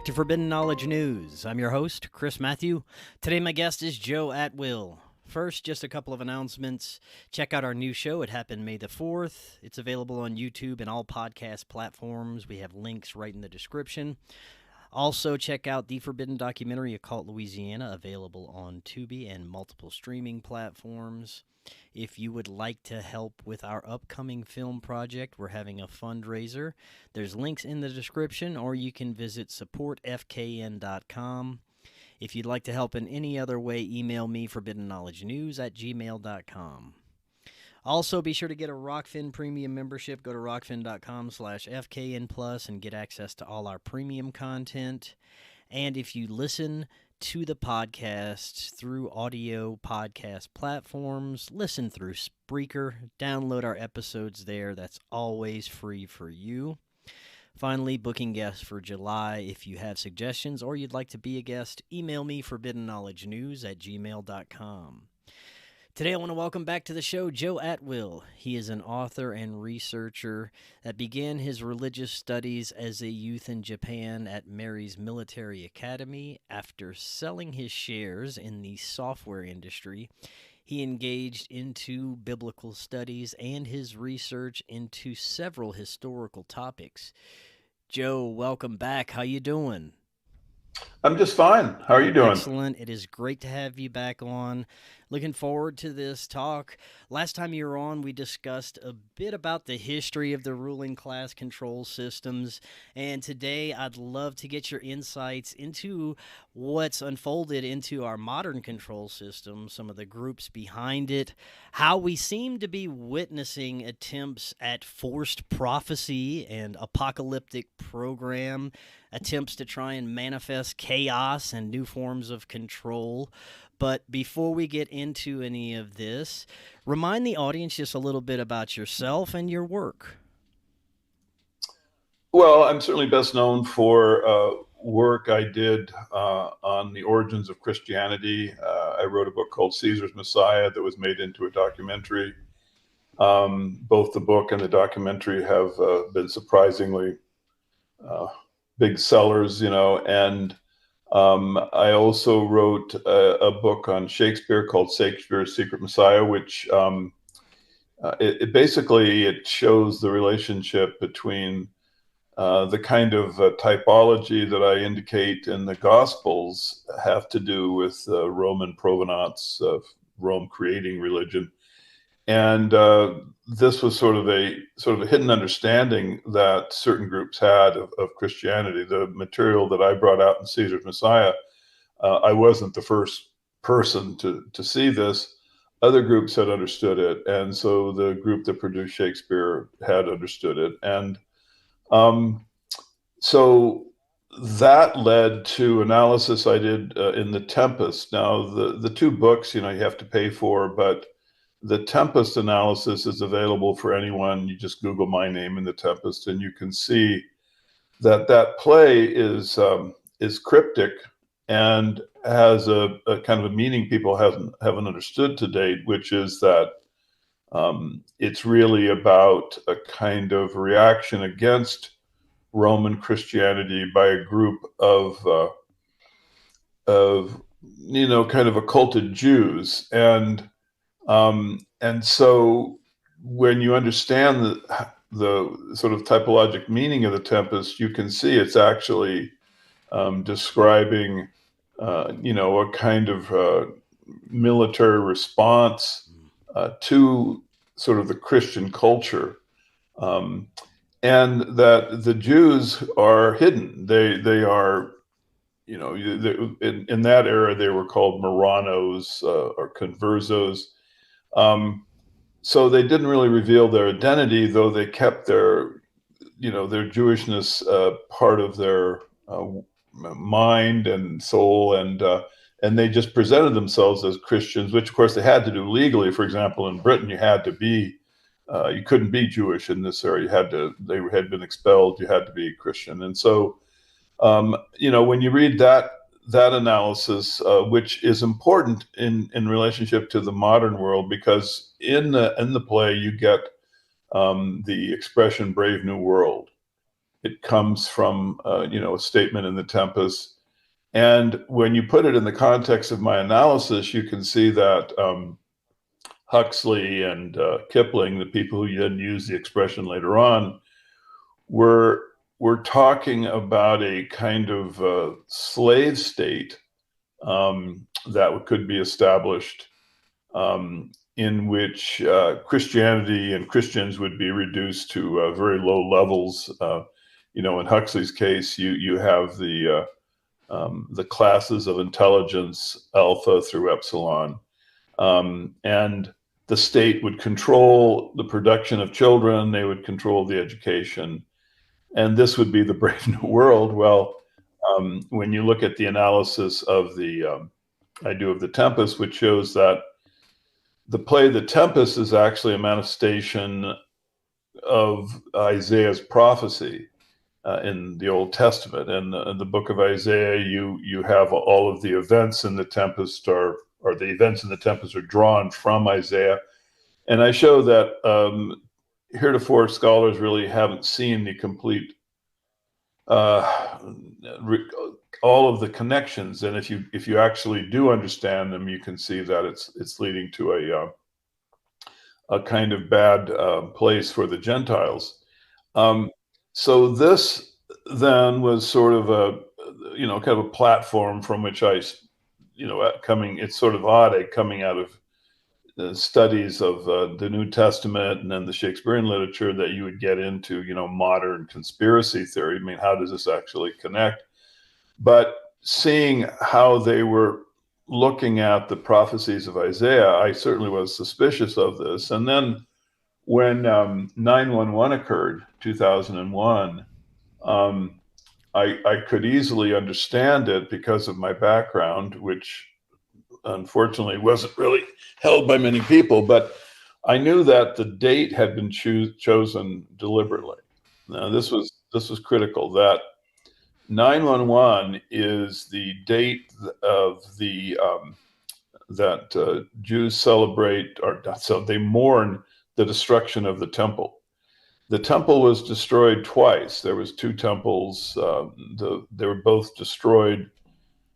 to Forbidden Knowledge News. I'm your host, Chris Matthew. Today my guest is Joe Atwill. First, just a couple of announcements. Check out our new show. It happened May the 4th. It's available on YouTube and all podcast platforms. We have links right in the description. Also, check out the Forbidden documentary, Occult Louisiana, available on Tubi and multiple streaming platforms. If you would like to help with our upcoming film project, we're having a fundraiser. There's links in the description, or you can visit supportfkn.com. If you'd like to help in any other way, email me, forbiddenknowledgenews@gmail.com. Also, be sure to get a Rokfin premium membership. Go to rokfin.com/FKN Plus and get access to all our premium content. And if you listen to the podcast through audio podcast platforms, listen through Spreaker, download our episodes there. That's always free for you. Finally, booking guests for July. If you have suggestions or you'd like to be a guest, email me, forbiddenknowledgenews@gmail.com. Today I want to welcome back to the show Joe Atwill. He is an author and researcher that began his religious studies as a youth in Japan at Mary's Military Academy. After selling his shares in the software industry, he engaged into biblical studies and his research into several historical topics. Joe, welcome back. How you doing? I'm just fine. How are you doing? Excellent. It is great to have you back on. Looking forward to this talk. Last time you were on, we discussed a bit about the history of the ruling class control systems. And today, I'd love to get your insights into what's unfolded into our modern control system, some of the groups behind it, how we seem to be witnessing attempts at forced prophecy and apocalyptic program, attempts to try and manifest chaos and new forms of control. But before we get into any of this, remind the audience just a little bit about yourself and your work. Well, I'm certainly best known for work I did on the origins of Christianity. I wrote a book called Caesar's Messiah that was made into a documentary. Both the book and the documentary have been surprisingly big sellers, and I also wrote a book on Shakespeare called Shakespeare's Secret Messiah, which it shows the relationship between the kind of typology that I indicate in the Gospels have to do with Roman provenance of Rome creating religion. And this was sort of a hidden understanding that certain groups had of Christianity. The material that I brought out in Caesar's Messiah, I wasn't the first person to see this. Other groups had understood it, and so the group that produced Shakespeare had understood it. And so that led to analysis I did in The Tempest. Now, the two books, you have to pay for, but The Tempest analysis is available for anyone. You just Google my name in The Tempest, and you can see that play is cryptic and has a kind of a meaning people haven't understood to date, which is that it's really about a kind of reaction against Roman Christianity by a group of kind of occulted Jews. And so when you understand the sort of typologic meaning of The Tempest, you can see it's actually describing, a kind of military response to sort of the Christian culture, and that the Jews are hidden. They are, in that era, they were called Marranos or Conversos. So they didn't really reveal their identity, though they kept their Jewishness part of their mind and soul, and they just presented themselves as Christians, which of course they had to do legally. For example, in Britain, you had to be, you couldn't be Jewish in this area. They had been expelled. You had to be Christian, and so when you read that analysis, which is important in relationship to the modern world, because in the play you get the expression "Brave New World." It comes from a statement in the Tempest. And when you put it in the context of my analysis, you can see that Huxley and Kipling, the people who then use the expression later on, were talking about a kind of slave state that could be established, in which Christianity and Christians would be reduced to very low levels. In Huxley's case, you have the classes of intelligence, alpha through epsilon, and the state would control the production of children. They would control the education, and this would be the Brave New World. Well, when you look at the analysis of I do of the Tempest, which shows that the play The Tempest is actually a manifestation of Isaiah's prophecy in the Old Testament. And in the book of Isaiah, you have all of the events in the Tempest or the events in the Tempest are drawn from Isaiah. And I show that heretofore scholars really haven't seen the complete all of the connections, and if you actually do understand them, you can see that it's leading to a kind of bad place for the Gentiles. So this then was sort of a kind of a platform from which it's sort of odd coming out of the studies of the New Testament and then the Shakespearean literature that you would get into modern conspiracy theory. I mean, how does this actually connect? But seeing how they were looking at the prophecies of Isaiah, I certainly was suspicious of this. And then when 9/11 occurred, 2001, I could easily understand it because of my background, which unfortunately wasn't really held by many people. But I knew that the date had been chosen deliberately. Now, this was critical, that 9/11 is the date of that Jews celebrate, or so they mourn the destruction of the temple. The temple was destroyed twice. There was two temples. They were both destroyed,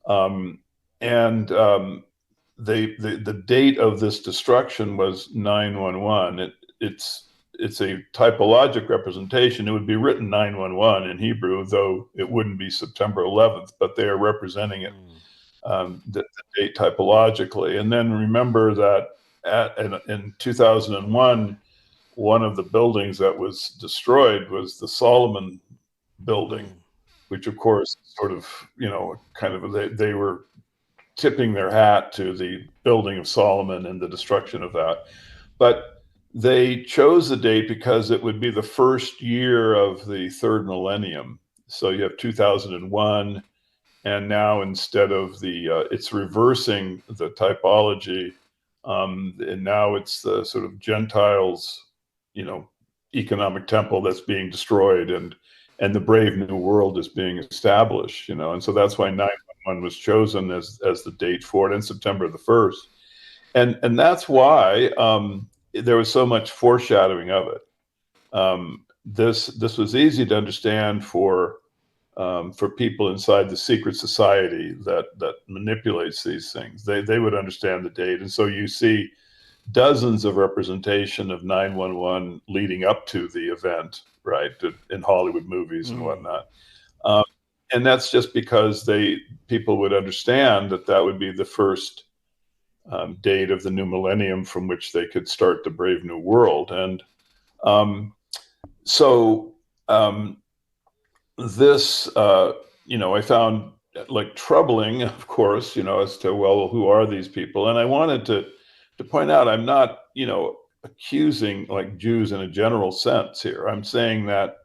and the date of this destruction was 9/11. It's a typologic representation. It would be written 9/11 in Hebrew, though it wouldn't be September 11th, but they are representing it, the date typologically. And then remember that in 2001, one of the buildings that was destroyed was the Solomon building, which of course sort of, they were tipping their hat to the building of Solomon and the destruction of that. But they chose the date because it would be the first year of the third millennium. So you have 2001, and now instead of it's reversing the typology, and now it's the sort of Gentiles, economic temple that's being destroyed, and the brave new world is being established, and so that's why 9/11 was chosen as the date for it, and September the 1st. And that's why there was so much foreshadowing of it. This was easy to understand for people inside the secret society that manipulates these things. They would understand the date, and so you see dozens of representation of 9/11 leading up to the event, right, in Hollywood movies and whatnot. And that's just because people would understand that would be the first date of the new millennium from which they could start the brave new world. And this, I found troubling, of course, as to, well, who are these people? And I wanted to point out, I'm not, accusing Jews in a general sense here. I'm saying that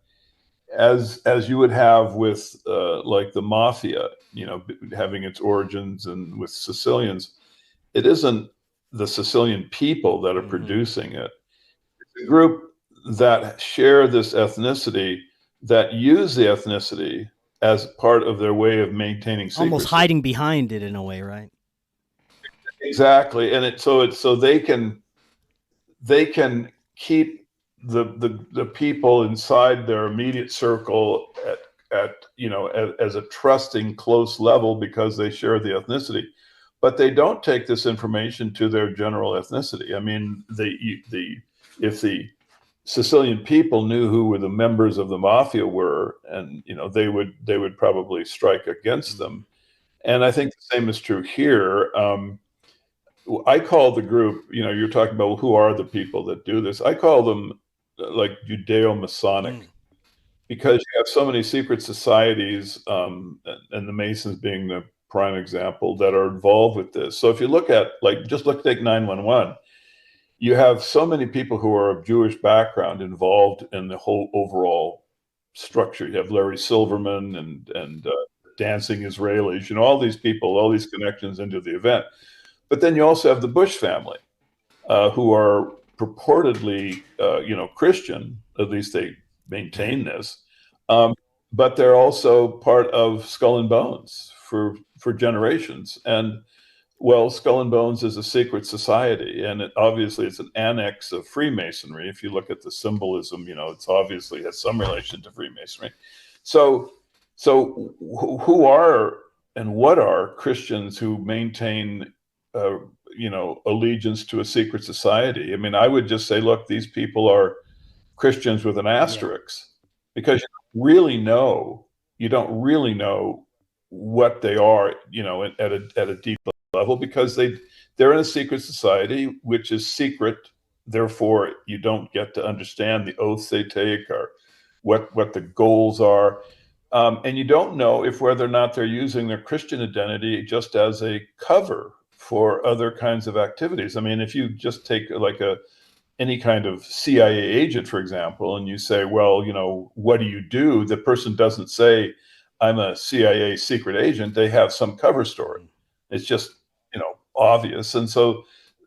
as you would have with the mafia, having its origins, and with Sicilians, it isn't the Sicilian people that are producing it. It's a group that share this ethnicity, that use the ethnicity as part of their way of maintaining secrecy. Almost hiding behind it in a way, right? Exactly. And so they can keep the people inside their immediate circle as a trusting close level because they share the ethnicity, but they don't take this information to their general ethnicity. I mean, if the Sicilian people knew who were the members of the mafia were, and they would probably strike against them. And I think the same is true here. I call the group, you're talking about who are the people that do this. I call them like Judeo-Masonic, because you have so many secret societies, and the Masons being the prime example, that are involved with this. So if you look at, take 911, you have so many people who are of Jewish background involved in the whole overall structure. You have Larry Silverman and dancing Israelis, all these people, all these connections into the event. But then you also have the Bush family, who are purportedly, Christian. At least they maintain this, but they're also part of Skull and Bones for generations. And Skull and Bones is a secret society, and obviously it's an annex of Freemasonry. If you look at the symbolism, it's obviously has some relation to Freemasonry. So who are and what are Christians who maintain allegiance to a secret society? I mean, I would just say, look, these people are Christians with an asterisk, because you don't really know what they are, at a deep level, because they're in a secret society, which is secret. Therefore, you don't get to understand the oaths they take or what the goals are. And you don't know whether or not they're using their Christian identity just as a cover for other kinds of activities. I mean, if you just take any kind of CIA agent, for example, and you say, well, what do you do? The person doesn't say, I'm a CIA secret agent. They have some cover story. It's just, obvious. And so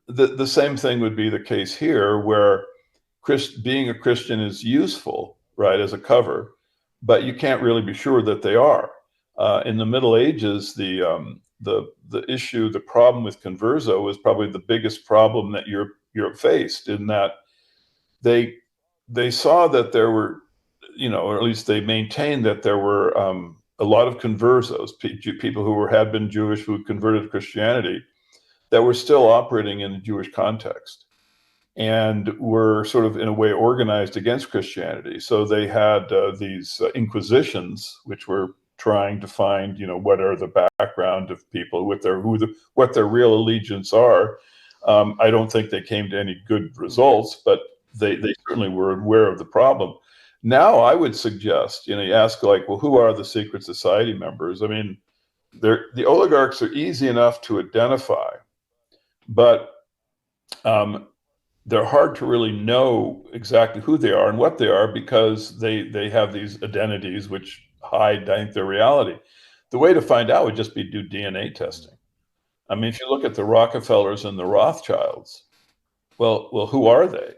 the same thing would be the case here, where being a Christian is useful, right, as a cover, but you can't really be sure that they are. In the Middle Ages, the issue, the problem with converso was probably the biggest problem that Europe faced, in that they saw that there were, or at least they maintained that there were a lot of conversos, people who had been Jewish, who had converted to Christianity, that were still operating in the Jewish context and were sort of, in a way, organized against Christianity. So they had these inquisitions, which were trying to find, what are the background of people, what their real allegiance are. I don't think they came to any good results, but they certainly were aware of the problem. Now, I would suggest, you ask, who are the secret society members? I mean, the oligarchs are easy enough to identify, but they're hard to really know exactly who they are and what they are, because they have these identities which hide, I think, their reality. The way to find out would just be do DNA testing. I mean, if you look at the Rockefellers and the Rothschilds, well, who are they?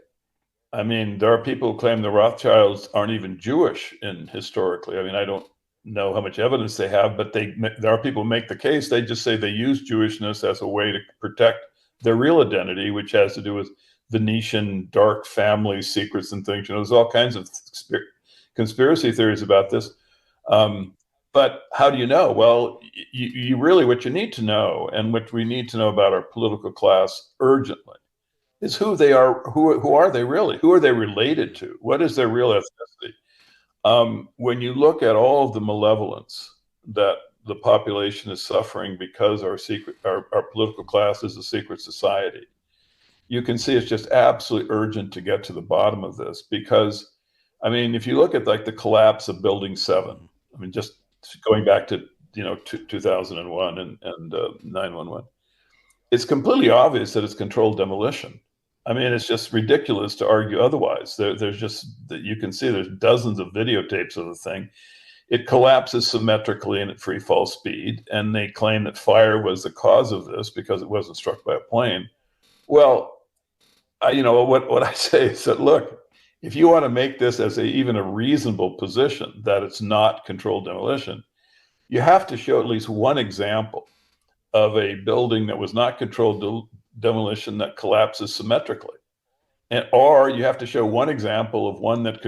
I mean, there are people who claim the Rothschilds aren't even Jewish historically. I mean, I don't know how much evidence they have, but there are people who make the case. They just say they use Jewishness as a way to protect their real identity, which has to do with Venetian dark family secrets and things. There's all kinds of conspiracy theories about this. But how do you know? Well, you really, what you need to know, and what we need to know about our political class urgently, is who they are. Who are they really? Who are they related to? What is their real ethnicity? When you look at all of the malevolence that the population is suffering because our political class is a secret society, you can see it's just absolutely urgent to get to the bottom of this. Because, I mean, if you look at the collapse of Building 7, I mean, just going back to 2001 and 911, it's completely obvious that it's controlled demolition. I mean, it's just ridiculous to argue otherwise. There's just, you can see there's dozens of videotapes of the thing. It collapses symmetrically and at free fall speed, and they claim that fire was the cause of this because it wasn't struck by a plane. Well, what I say is that, look, if you want to make this as even a reasonable position that it's not controlled demolition, you have to show at least one example of a building that was not controlled demolition that collapses symmetrically. or you have to show one example of one that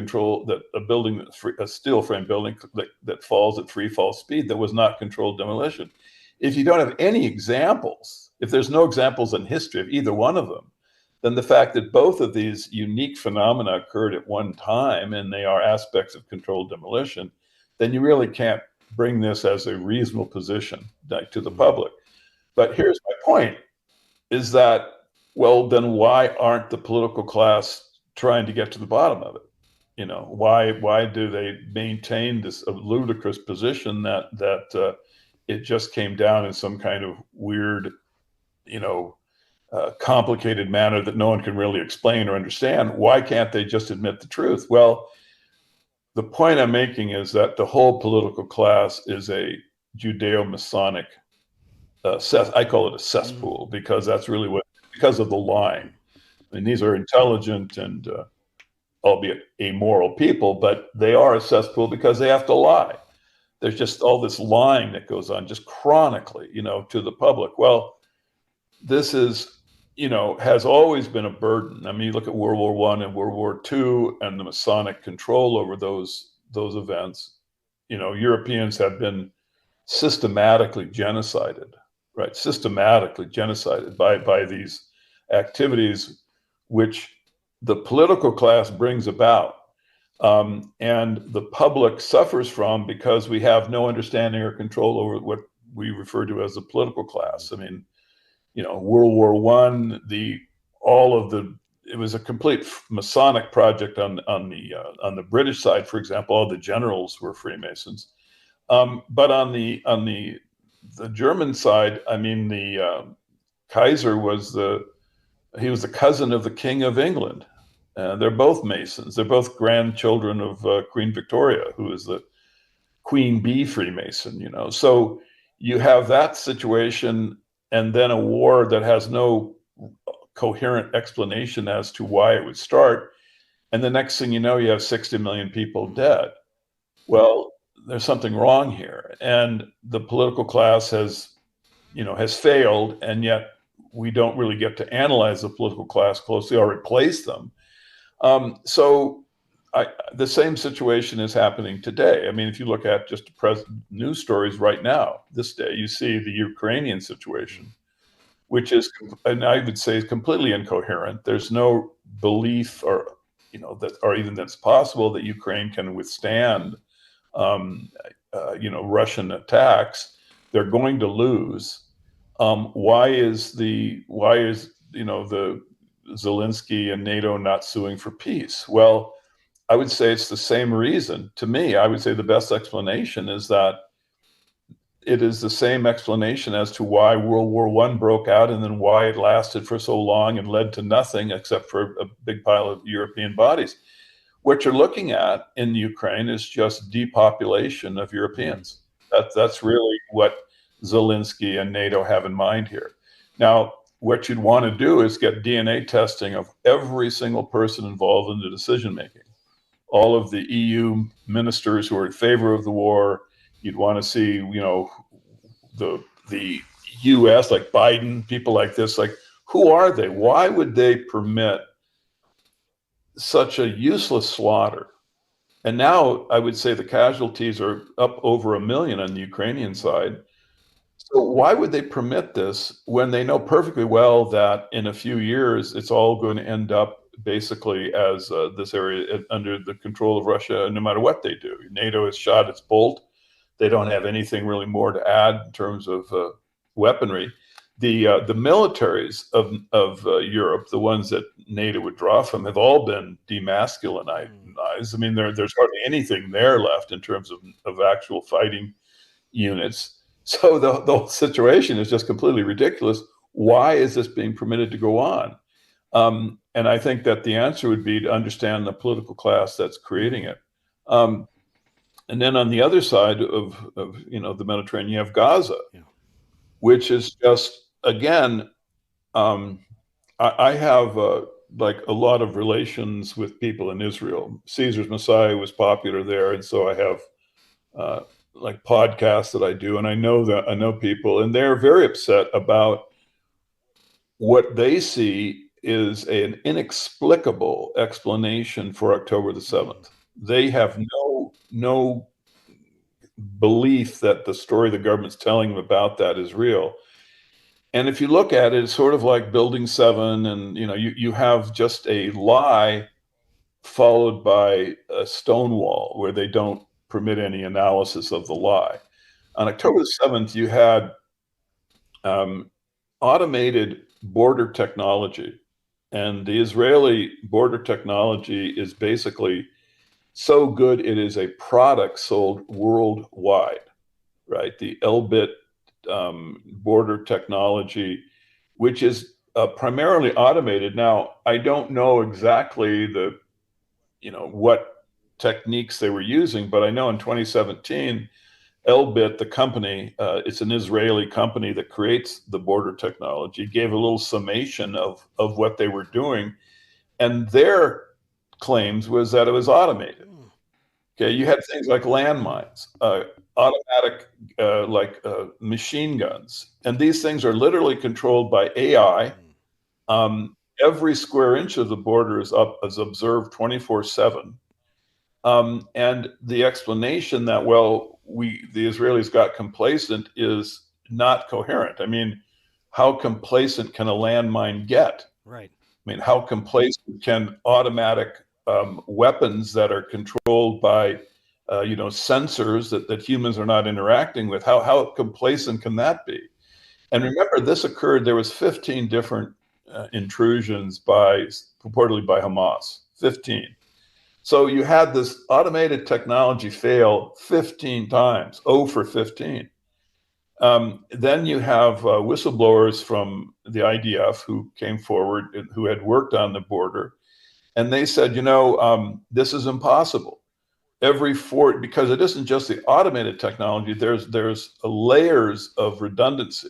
a building, a steel frame building that falls at free fall speed that was not controlled demolition. If you don't have any examples, if there's no examples in history of either one of them, then the fact that both of these unique phenomena occurred at one time and they are aspects of controlled demolition, then you really can't bring this as a reasonable position to the public. But here's my point, is that, well, then why aren't the political class trying to get to the bottom of it? You know, why do they maintain this ludicrous position that it just came down in some kind of weird, complicated manner that no one can really explain or understand? Why can't they just admit the truth? Well, the point I'm making is that the whole political class is a Judeo-Masonic I call it a cesspool, because that's really because of the lying. I mean, these are intelligent and albeit amoral people, but they are a cesspool because they have to lie. There's just all this lying that goes on just chronically, to the public. Well, this is, has always been a burden. I mean, you look at World War I and World War II and the Masonic control over those events. Europeans have been systematically genocided, right? Systematically genocided by these activities, which the political class brings about, and the public suffers from because we have no understanding or control over what we refer to as the political class. I mean, World War I, it was a complete Masonic project on the British side, for example. All the generals were Freemasons, but on the German side, I mean, the Kaiser was the cousin of the King of England. They're both Masons. They're both grandchildren of Queen Victoria, who is the Queen Bee Freemason. So you have that situation, and then a war that has no coherent explanation as to why it would start. And the next thing you know, you have 60 million people dead. Well, there's something wrong here. And the political class has failed, and yet we don't really get to analyze the political class closely or replace them. So the same situation is happening today. I mean, if you look at just present news stories right now, this day, you see the Ukrainian situation, which is, and I would say, is completely incoherent. There's no belief that's possible that Ukraine can withstand, Russian attacks. They're going to lose. Why is the Zelensky and NATO not suing for peace? Well, I would say it's the same reason. To me, I would say the best explanation is that it is the same explanation as to why World War I broke out and then why it lasted for so long and led to nothing except for a big pile of European bodies. What you're looking at in Ukraine is just depopulation of Europeans. That's really what Zelensky and NATO have in mind here. Now, what you'd want to do is get DNA testing of every single person involved in the decision-making. All of the EU ministers who are in favor of the war. You'd want to see, the U.S., like Biden, people like this, like, who are they? Why would they permit such a useless slaughter? And now I would say the casualties are up over 1 million on the Ukrainian side. So why would they permit this when they know perfectly well that in a few years, it's all going to end up basically as this area under the control of Russia, no matter what they do? NATO has shot its bolt. They don't have anything really more to add in terms of weaponry. The militaries of Europe, the ones that NATO would draw from, have all been demasculinized. I mean, there's hardly anything there left in terms of actual fighting units. So the whole situation is just completely ridiculous. Why is this being permitted to go on? And I think that the answer would be to understand the political class that's creating it. And then on the other side of the Mediterranean, you have Gaza, which is just, again, I have like a lot of relations with people in Israel. Caesar's Messiah was popular there, and so I have like podcasts that I do, and I know people, and they're very upset about what they see is an inexplicable explanation for October the 7th. They have no belief that the story the government's telling them about that is real. And if you look at it, it's sort of like Building 7, and you have just a lie followed by a stonewall where they don't permit any analysis of the lie. On October the 7th, you had automated border technology, and the Israeli border technology is basically so good it is a product sold worldwide, right? The Elbit border technology, which is primarily automated. Now, I don't know exactly what techniques they were using, but I know in 2017, Elbit, the company, it's an Israeli company that creates the border technology, gave a little summation of what they were doing, and their claims was that it was automated. Okay, you had things like landmines, automatic machine guns, and these things are literally controlled by AI. Every square inch of the border is observed 24/7. And the explanation that, the Israelis got complacent is not coherent. I mean, how complacent can a landmine get? Right. I mean, how complacent can automatic weapons that are controlled by, sensors that humans are not interacting with, how complacent can that be? And remember, this occurred, there was 15 different intrusions purportedly by Hamas, 15. So you had this automated technology fail 15 times, 0 for 15. Then you have whistleblowers from the IDF who came forward, who had worked on the border, and they said, this is impossible. Because it isn't just the automated technology, there's layers of redundancy.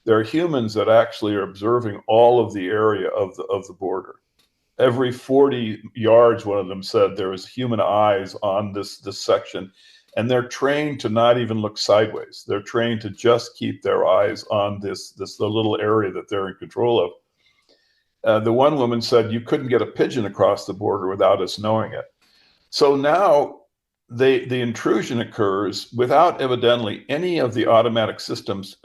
There are humans that actually are observing all of the area of the border. Every 40 yards, one of them said, there was human eyes on this section, and they're trained to not even look sideways. They're trained to just keep their eyes on the little area that they're in control of. The one woman said, you couldn't get a pigeon across the border without us knowing it. So now the intrusion occurs without evidently any of the automatic systems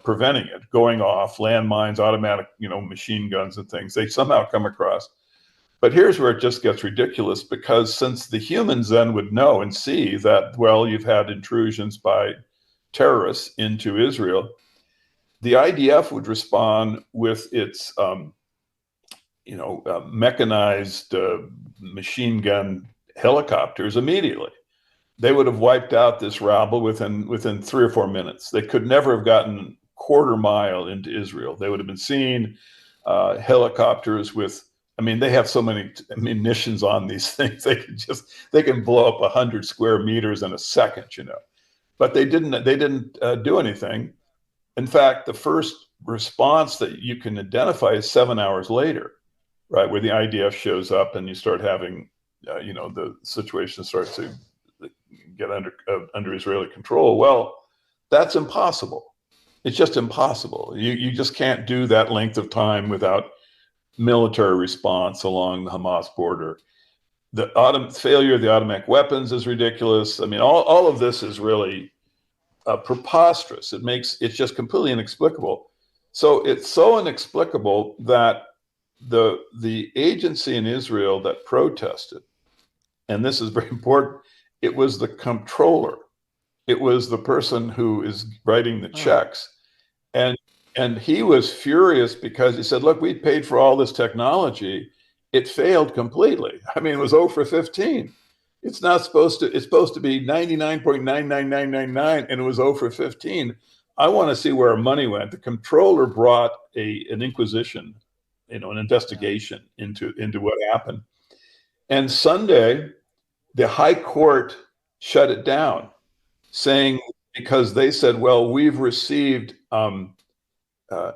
preventing it, going off, landmines, automatic, machine guns and things. They somehow come across. But here's where it just gets ridiculous, because since the humans then would know and see that, you've had intrusions by terrorists into Israel, the IDF would respond with its, mechanized machine gun helicopters immediately. They would have wiped out this rabble within 3 or 4 minutes. They could never have gotten quarter mile into Israel. They would have been seen helicopters with, they have so many munitions on these things. They can blow up 100 square meters in a second, But they didn't do anything. In fact, the first response that you can identify is 7 hours later, right, where the IDF shows up and you start having, the situation starts to get under Israeli control. Well, that's impossible. It's just impossible. You just can't do that length of time without military response along the Hamas border. The failure of the automatic weapons is ridiculous. All of this is really preposterous. It's just completely inexplicable. So it's so inexplicable that the agency in Israel that protested, and this is very important, it was the comptroller. It was the person who is writing the checks. And he was furious because he said, look, we paid for all this technology. It failed completely. It was 0 for 15. It's supposed to be 99.99999, and it was 0 for 15. I want to see where our money went. The comptroller brought an inquisition, an investigation into what happened. And Sunday, the High Court shut it down, saying, because they said, we've received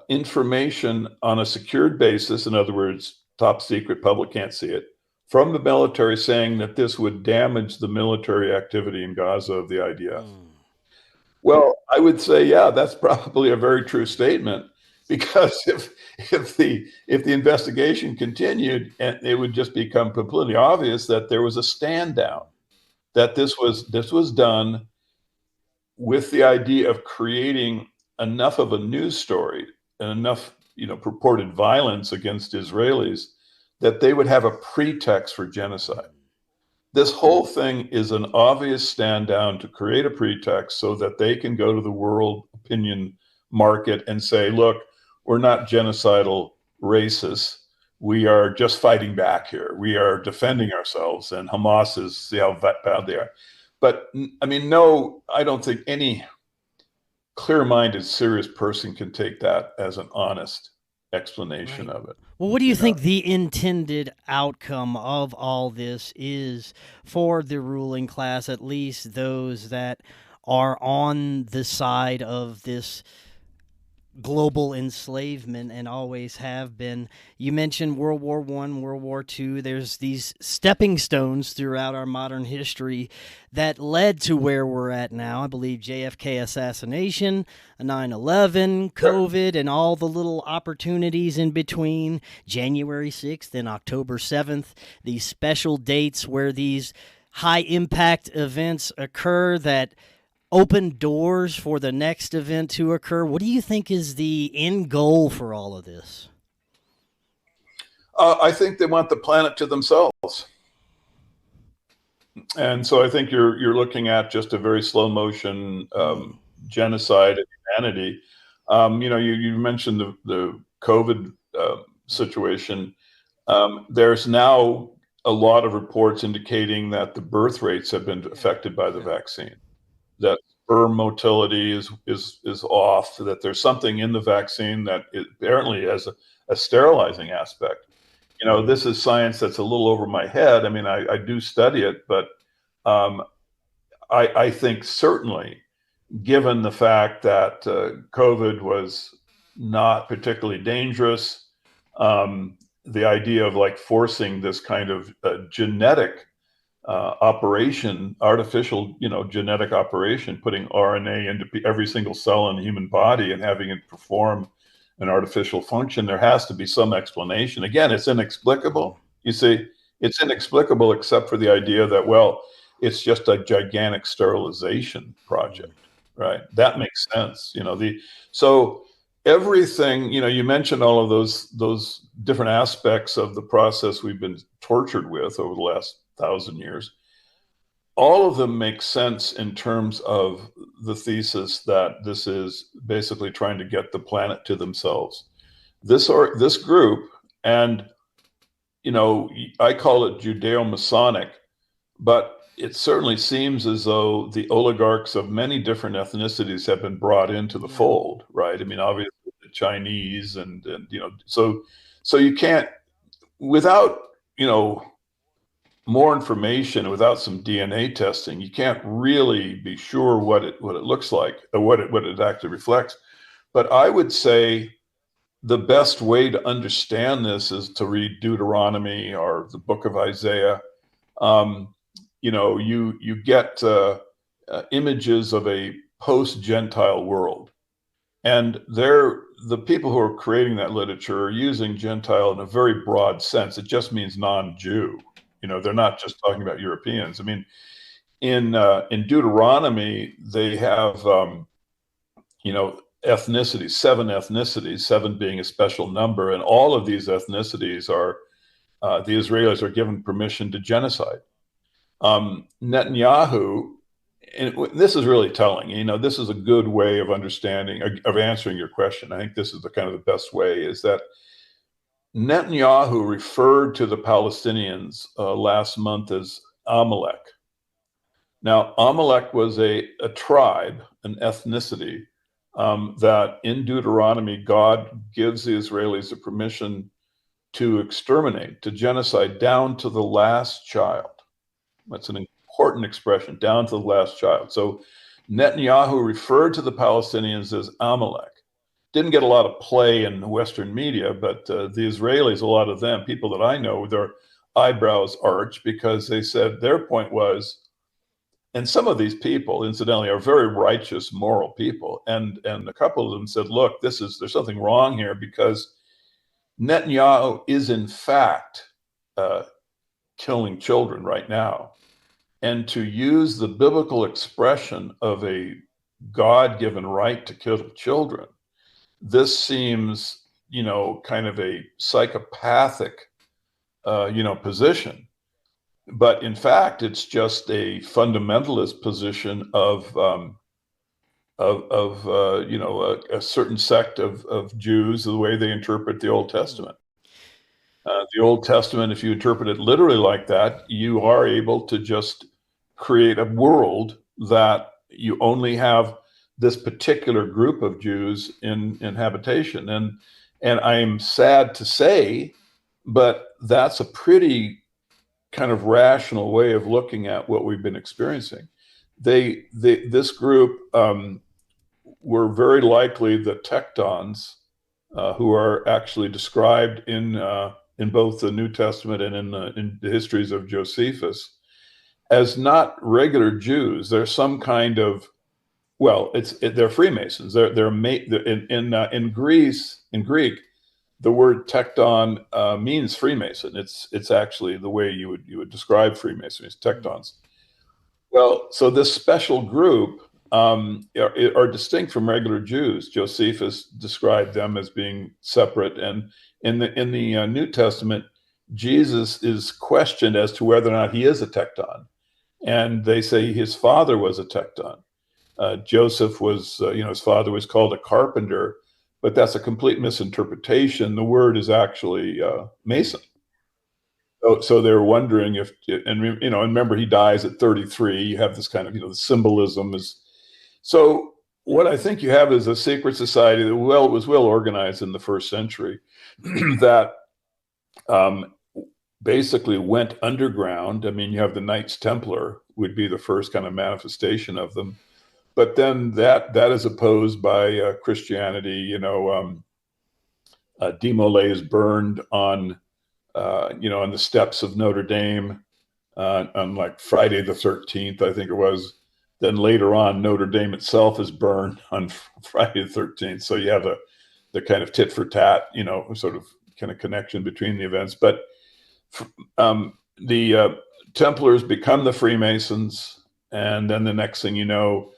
information on a secured basis, in other words, top secret, public can't see it, from the military, saying that this would damage the military activity in Gaza of the IDF. Well, I would say, yeah, that's probably a very true statement, because if the investigation continued, and it would just become completely obvious that there was a stand down, that this was done with the idea of creating enough of a news story and enough, purported violence against Israelis that they would have a pretext for genocide. This whole thing is an obvious stand down to create a pretext so that they can go to the world opinion market and say, look, we're not genocidal racists. We are just fighting back here. We are defending ourselves, and Hamas is, see how bad they are. But I mean, no, I don't think any clear-minded, serious person can take that as an honest explanation of it. Well, what do you think the intended outcome of all this is for the ruling class, at least those that are on the side of this global enslavement and always have been? You mentioned World War I, World War II. There's these stepping stones throughout our modern history that led to where we're at now. I believe JFK assassination, 9/11, COVID, and all the little opportunities in between, January 6th and October 7th, these special dates where these high-impact events occur that open doors for the next event to occur. What do you think is the end goal for all of this? I think they want the planet to themselves. And so I think you're looking at just a very slow motion genocide of humanity. You mentioned the COVID situation. There's now a lot of reports indicating that the birth rates have been affected by the vaccine, that sperm motility is off, that there's something in the vaccine that it apparently has a sterilizing aspect. This is science that's a little over my head. I mean, I do study it, but I think certainly, given the fact that COVID was not particularly dangerous, the idea of like forcing this kind of genetic operation, artificial, genetic operation, putting RNA into every single cell in the human body and having it perform an artificial function, there has to be some explanation. Again, it's inexplicable. You see, it's inexplicable except for the idea that, well, it's just a gigantic sterilization project, right? That makes sense. So everything, you mentioned all of those different aspects of the process we've been tortured with over the last 1,000 years. All of them make sense in terms of the thesis that this is basically trying to get the planet to themselves. This group, and I call it Judeo-Masonic, but it certainly seems as though the oligarchs of many different ethnicities have been brought into the fold, right? I mean, obviously the Chinese and so you can't, without more information, without some DNA testing, you can't really be sure what it looks like or what it actually reflects. But I would say the best way to understand this is to read Deuteronomy or the book of Isaiah. You get images of a post-Gentile world, and the people who are creating that literature are using Gentile in a very broad sense. It just means non-Jew. They're not just talking about Europeans. I mean, in Deuteronomy, they have, ethnicities, 7 ethnicities, 7 being a special number. And all of these ethnicities are, the Israelis are given permission to genocide. Netanyahu, and this is really telling, this is a good way of understanding, of answering your question. I think this is the kind of the best way, is that Netanyahu referred to the Palestinians last month as Amalek. Now, Amalek was a tribe, an ethnicity, that in Deuteronomy, God gives the Israelis a permission to exterminate, to genocide down to the last child. That's an important expression, down to the last child. So Netanyahu referred to the Palestinians as Amalek. Didn't get a lot of play in Western media, but the Israelis, a lot of them, people that I know, their eyebrows arched because they said their point was, and some of these people, incidentally, are very righteous, moral people. And a couple of them said, look, there's something wrong here, because Netanyahu is in fact killing children right now. And to use the biblical expression of a God-given right to kill children, this seems, kind of a psychopathic, position. But in fact, it's just a fundamentalist position of a certain sect of Jews, the way they interpret the Old Testament. The Old Testament, if you interpret it literally like that, you are able to just create a world that you only have this particular group of Jews in habitation. And I'm sad to say, but that's a pretty kind of rational way of looking at what we've been experiencing. This group were very likely the tectons, who are actually described in both the New Testament and in the histories of Josephus as not regular Jews. They're some kind of, well, they're Freemasons. In Greek, the word tecton means Freemason. It's actually the way you would describe Freemasonry, tectons. Well, so this special group are distinct from regular Jews. Josephus described them as being separate, and in the New Testament, Jesus is questioned as to whether or not he is a tecton, and they say his father was a tecton. Joseph was, his father was called a carpenter, but that's a complete misinterpretation. The word is actually Mason. So they're wondering if, and remember, he dies at 33. You have this kind of, the symbolism is. So what I think you have is a secret society that was well organized in the first century, that basically went underground. I mean, you have the Knights Templar would be the first kind of manifestation of them. But then that is opposed by Christianity. Demolay is burned on the steps of Notre Dame on like Friday the 13th, I think it was. Then later on, Notre Dame itself is burned on Friday the 13th. So you have the kind of tit for tat, sort of kind of connection between the events. But the Templars become the Freemasons, and then the next thing you know,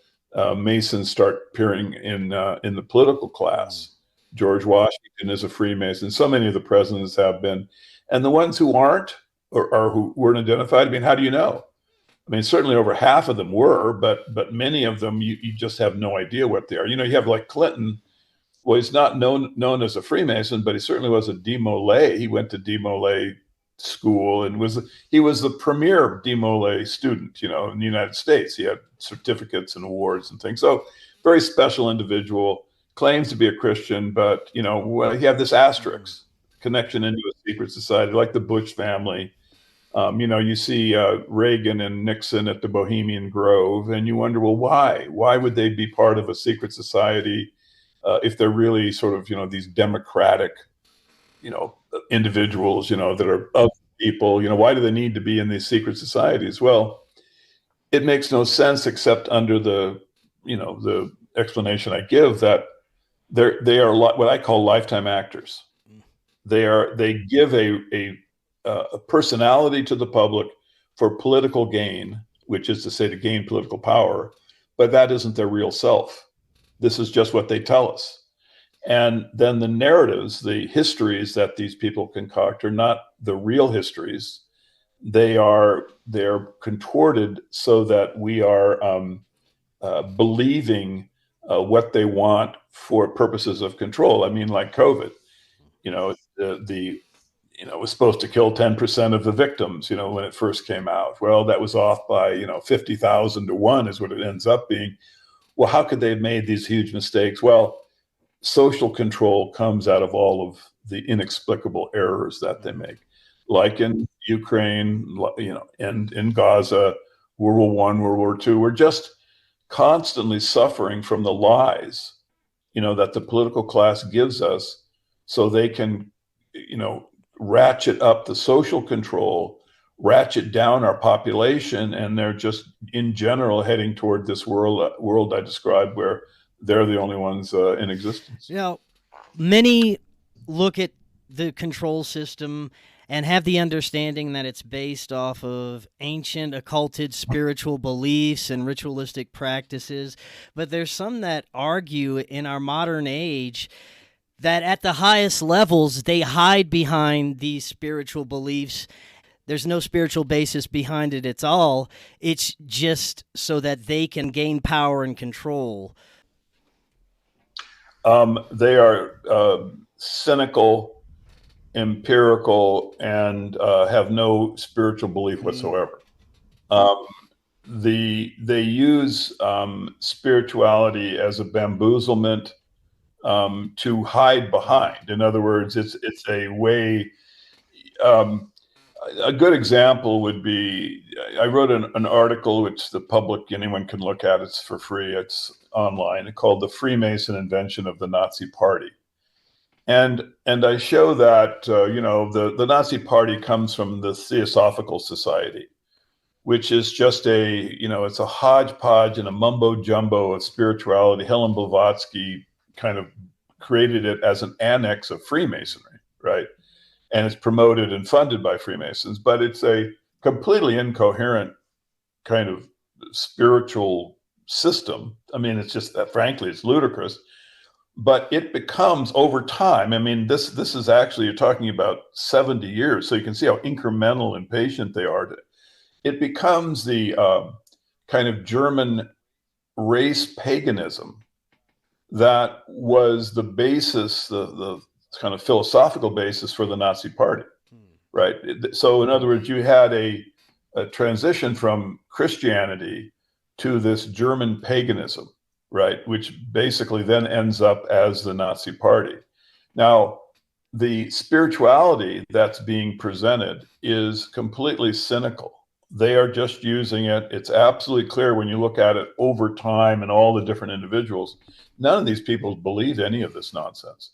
Masons start appearing in the political class. George Washington is a Freemason. So many of the presidents have been. And the ones who aren't, or who weren't identified, I mean, how do you know? I mean, certainly over half of them were, but many of them, you just have no idea what they are. You have like Clinton. Well, he's not known as a Freemason, but he certainly was a Demolay. He went to Demolay school and he was the premier Demolay student, in the United States. He had certificates and awards and things. So very special individual, claims to be a Christian, but he had this asterisk connection into a secret society, like the Bush family. You see Reagan and Nixon at the Bohemian Grove, and you wonder, well, why? Why would they be part of a secret society if they're really sort of, these democratic, individuals, that are of people? Why do they need to be in these secret societies? Well, it makes no sense except under the explanation I give, that they are what I call lifetime actors. They give a personality to the public for political gain, which is to say to gain political power, but that isn't their real self. This is just what they tell us. And then the narratives, the histories that these people concoct are not the real histories. They're contorted so that we are believing what they want for purposes of control. I mean, like COVID, it was supposed to kill 10% of the victims, when it first came out. Well, that was off by, 50,000 to 1 is what it ends up being. Well, how could they have made these huge mistakes? Well, social control comes out of all of the inexplicable errors that they make, like in Ukraine, and in Gaza, World War I, World War II. We're just constantly suffering from the lies, that the political class gives us, so they can, ratchet up the social control ratchet down our population, and they're just in general heading toward this world I described where they're the only ones in existence. Now, many look at the control system and have the understanding that it's based off of ancient occulted spiritual beliefs and ritualistic practices, but there's some that argue in our modern age that at the highest levels they hide behind these spiritual beliefs. There's no spiritual basis behind it at all. It's just so that they can gain power and control. They are cynical, empirical, and have no spiritual belief whatsoever. They use spirituality as a bamboozlement to hide behind. In other words, it's a way. A good example would be, I wrote an article which the public, anyone can look at. It's for free. It's online, called "The Freemason Invention of the Nazi Party." And I show that the Nazi Party comes from the Theosophical Society, which is just it's a hodgepodge and a mumbo jumbo of spirituality. Helen Blavatsky kind of created it as an annex of Freemasonry, right? And it's promoted and funded by Freemasons, but it's a completely incoherent kind of spiritual system. I mean, it's just that, frankly, it's ludicrous. But it becomes, over time, I mean, this is actually, you're talking about 70 years, so you can see how incremental and patient they are. It becomes the kind of German race paganism that was the basis, the kind of philosophical basis for the Nazi Party, right? So in other words, you had a transition from Christianity to this German paganism, right? Which basically then ends up as the Nazi Party. Now, the spirituality that's being presented is completely cynical. They are just using it. It's absolutely clear when you look at it over time and all the different individuals. None of these people believe any of this nonsense.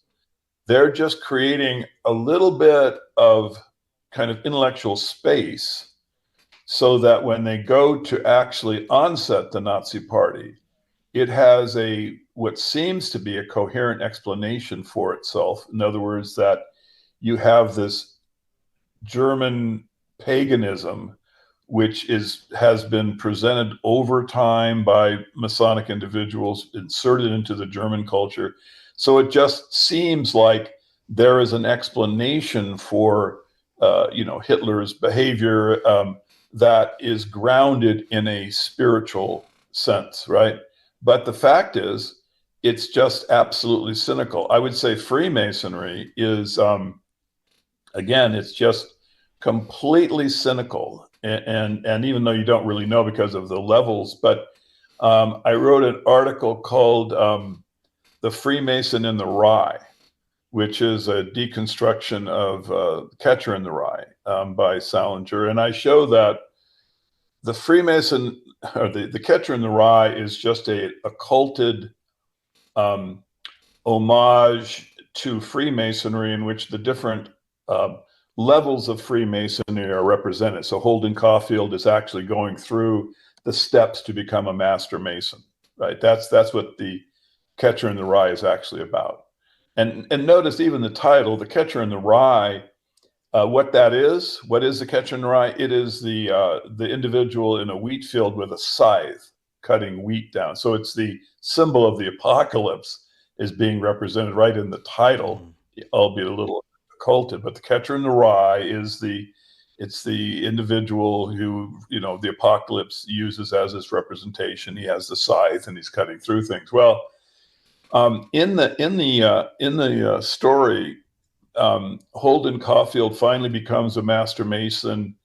They're just creating a little bit of kind of intellectual space so that when they go to actually onset the Nazi Party, it has what seems to be a coherent explanation for itself. In other words, that you have this German paganism, which has been presented over time by Masonic individuals, inserted into the German culture. So it just seems like there is an explanation for Hitler's behavior that is grounded in a spiritual sense, right? But the fact is, it's just absolutely cynical. I would say Freemasonry is, again, it's just completely cynical. And even though you don't really know because of the levels, but I wrote an article called "The Freemason in the Rye," which is a deconstruction of Catcher in the Rye by Salinger. And I show that the Freemason, or the Catcher in the Rye, is just a occulted homage to Freemasonry, in which the different levels of Freemasonry are represented. So Holden Caulfield is actually going through the steps to become a master Mason, right? That's what the Catcher in the Rye is actually about. And notice even the title, The Catcher in the Rye, what is the Catcher in the Rye? It is the individual in a wheat field with a scythe cutting wheat down. So it's the symbol of the apocalypse is being represented right in the title, albeit a little occulted. But the Catcher in the Rye is the individual who, the apocalypse uses as its representation. He has the scythe and he's cutting through things. Well, in the story, Holden Caulfield finally becomes a master Mason.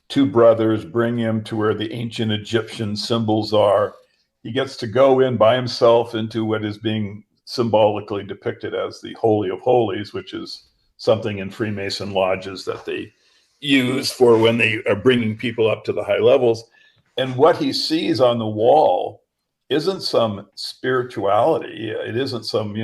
Two brothers bring him to where the ancient Egyptian symbols are. He gets to go in by himself into what is being symbolically depicted as the Holy of Holies, which is something in Freemason lodges that they use for when they are bringing people up to the high levels. And what he sees on the wall isn't some spirituality. It isn't some,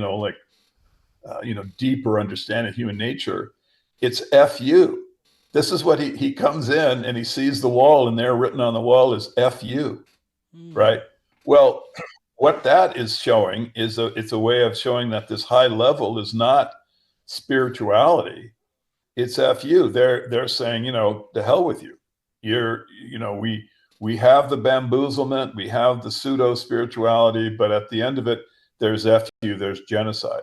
deeper understanding of human nature. It's FU. This is what he comes in and he sees the wall, and there written on the wall is "F-U," right? Well, what that is showing is it's a way of showing that this high level is not spirituality. It's F-U. They're saying, to hell with you. We have the bamboozlement, we have the pseudo spirituality, but at the end of it, there's F-U, there's genocide.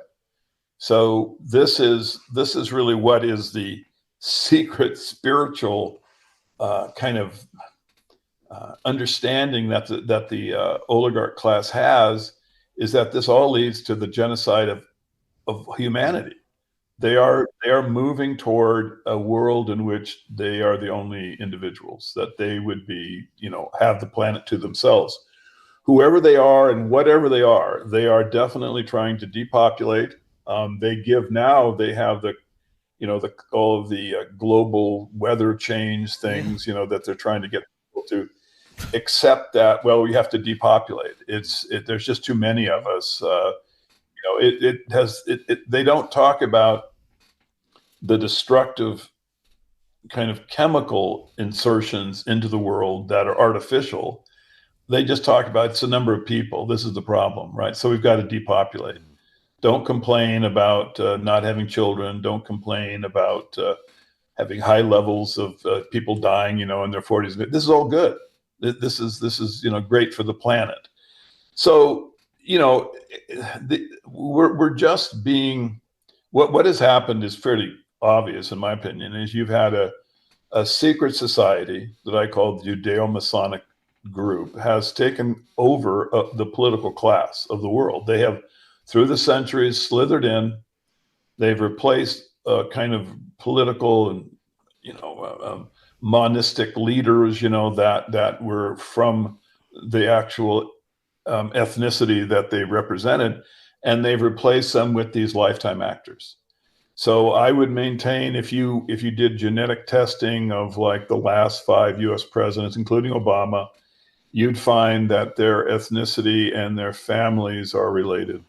So this is really what is the secret spiritual kind of understanding that the oligarch class has, is that this all leads to the genocide of humanity. They are moving toward a world in which they are the only individuals, that they would be, have the planet to themselves. Whoever they are and whatever they are definitely trying to depopulate. They have all of the global weather change things, that they're trying to get people to accept that, well, we have to depopulate. There's just too many of us. They don't talk about the destructive kind of chemical insertions into the world that are artificial. They just talk about it's a number of people. This is the problem, right? So we've got to depopulate. Don't complain about not having children. Don't complain about having high levels of people dying, in their 40s. This is all good. This is great for the planet. So we're just being, what has happened is fairly obvious, in my opinion, is you've had a secret society that I call the Judeo-Masonic group has taken over the political class of the world. They have, through the centuries, slithered in. They've replaced kind of political and monistic leaders, that were from the actual ethnicity that they represented, and they've replaced them with these lifetime actors. So I would maintain, if you did genetic testing of like the last 5 US presidents, including Obama, you'd find that their ethnicity and their families are related.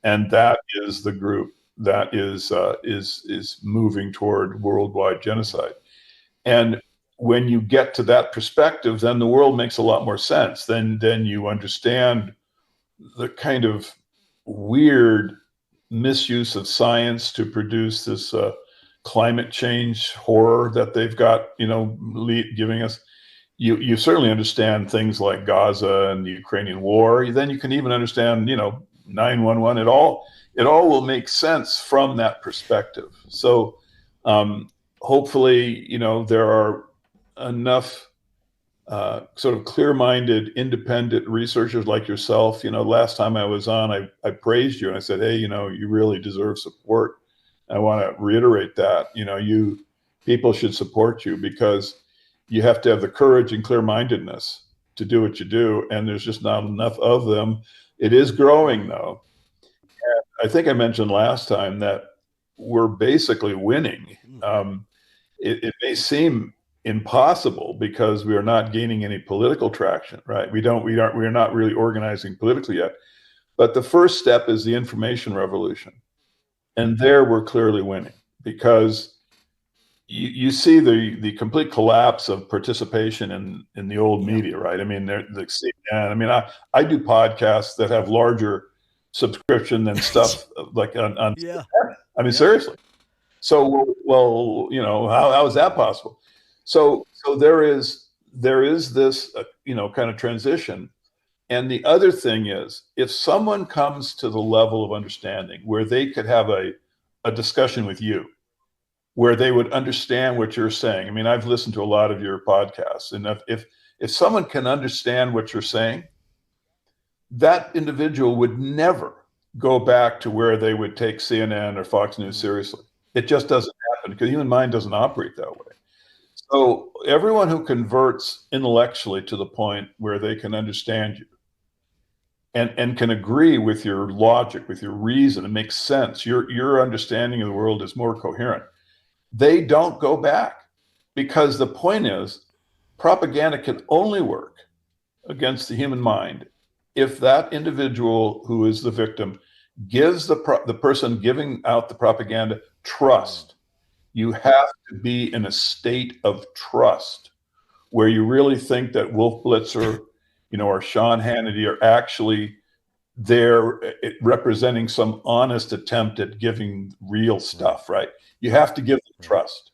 And that is the group that is moving toward worldwide genocide. And when you get to that perspective, then the world makes a lot more sense. Then you understand the kind of weird misuse of science to produce this climate change horror that they've got, giving us. You certainly understand things like Gaza and the Ukrainian war. Then you can even understand, 9/11. It all will make sense from that perspective. So hopefully, there are enough sort of clear-minded, independent researchers like yourself. Last time I was on, I praised you and I said, hey, you really deserve support. I want to reiterate that. People should support you, because you have to have the courage and clear-mindedness to do what you do, and there's just not enough of them. It is growing, though. And I think I mentioned last time that we're basically winning. It may seem impossible because we are not gaining any political traction, right? We're not really organizing politically yet. But the first step is the information revolution. And there we're clearly winning, because you see the complete collapse of participation in the old media, right? I mean, the CNN. I mean, I do podcasts that have larger subscription than stuff like on yeah. I mean, seriously. So, well, how is that possible? So there is this, kind of transition. And the other thing is, if someone comes to the level of understanding where they could have a discussion with you, where they would understand what you're saying. I mean, I've listened to a lot of your podcasts, and if someone can understand what you're saying, that individual would never go back to where they would take CNN or Fox News seriously. It just doesn't happen, because the human mind doesn't operate that way. So everyone who converts intellectually to the point where they can understand you and can agree with your logic, with your reason, it makes sense, your understanding of the world is more coherent, they don't go back. Because the point is, propaganda can only work against the human mind if that individual who is the victim gives the person giving out the propaganda trust. You have to be in a state of trust where you really think that Wolf Blitzer, or Sean Hannity are actually there representing some honest attempt at giving real stuff, right? You have to give them trust.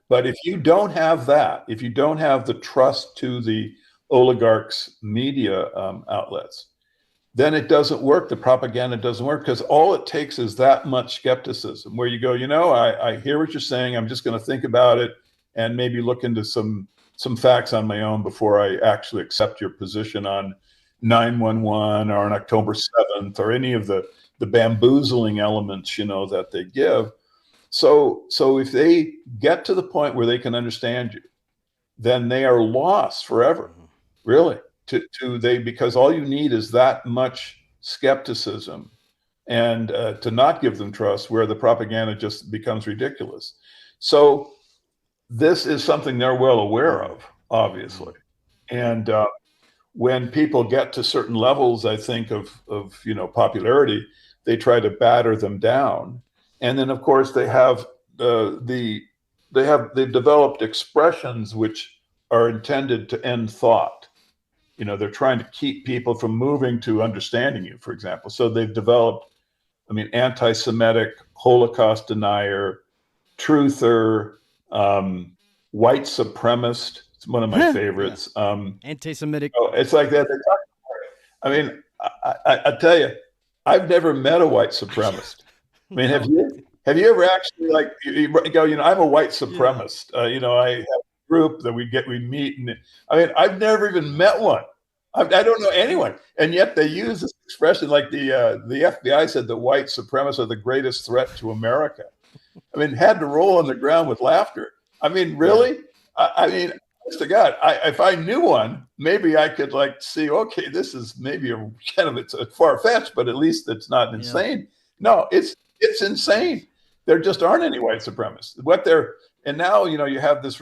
But if you don't have that, if you don't have the trust to the oligarchs' media outlets, then it doesn't work. The propaganda doesn't work, because all it takes is that much skepticism where you go, I hear what you're saying. I'm just going to think about it and maybe look into some facts on my own before I actually accept your position on 9/11 or on October 7th or any of the bamboozling elements, that they give. So if they get to the point where they can understand you, then they are lost forever, really. Because all you need is that much skepticism and to not give them trust, where the propaganda just becomes ridiculous. So this is something they're well aware of, obviously. And when people get to certain levels, I think of popularity, they try to batter them down. And then, of course, they've developed expressions which are intended to end thought. They're trying to keep people from moving to understanding you, for example. So they've developed, anti-Semitic, Holocaust denier, truther, white supremacist. It's one of my favorites. Anti-Semitic. It's like that. I tell you, I've never met a white supremacist. Have you ever actually I'm a white supremacist. I have a group that we meet, and I've never even met one. I don't know anyone, and yet they use this expression. Like the FBI said that white supremacists are the greatest threat to America. Had to roll on the ground with laughter. Really? Honest to God, if I knew one, maybe I could see, okay, this is maybe it's a far-fetched, but at least it's not insane. No, it's insane. There just aren't any white supremacists. And now, you have this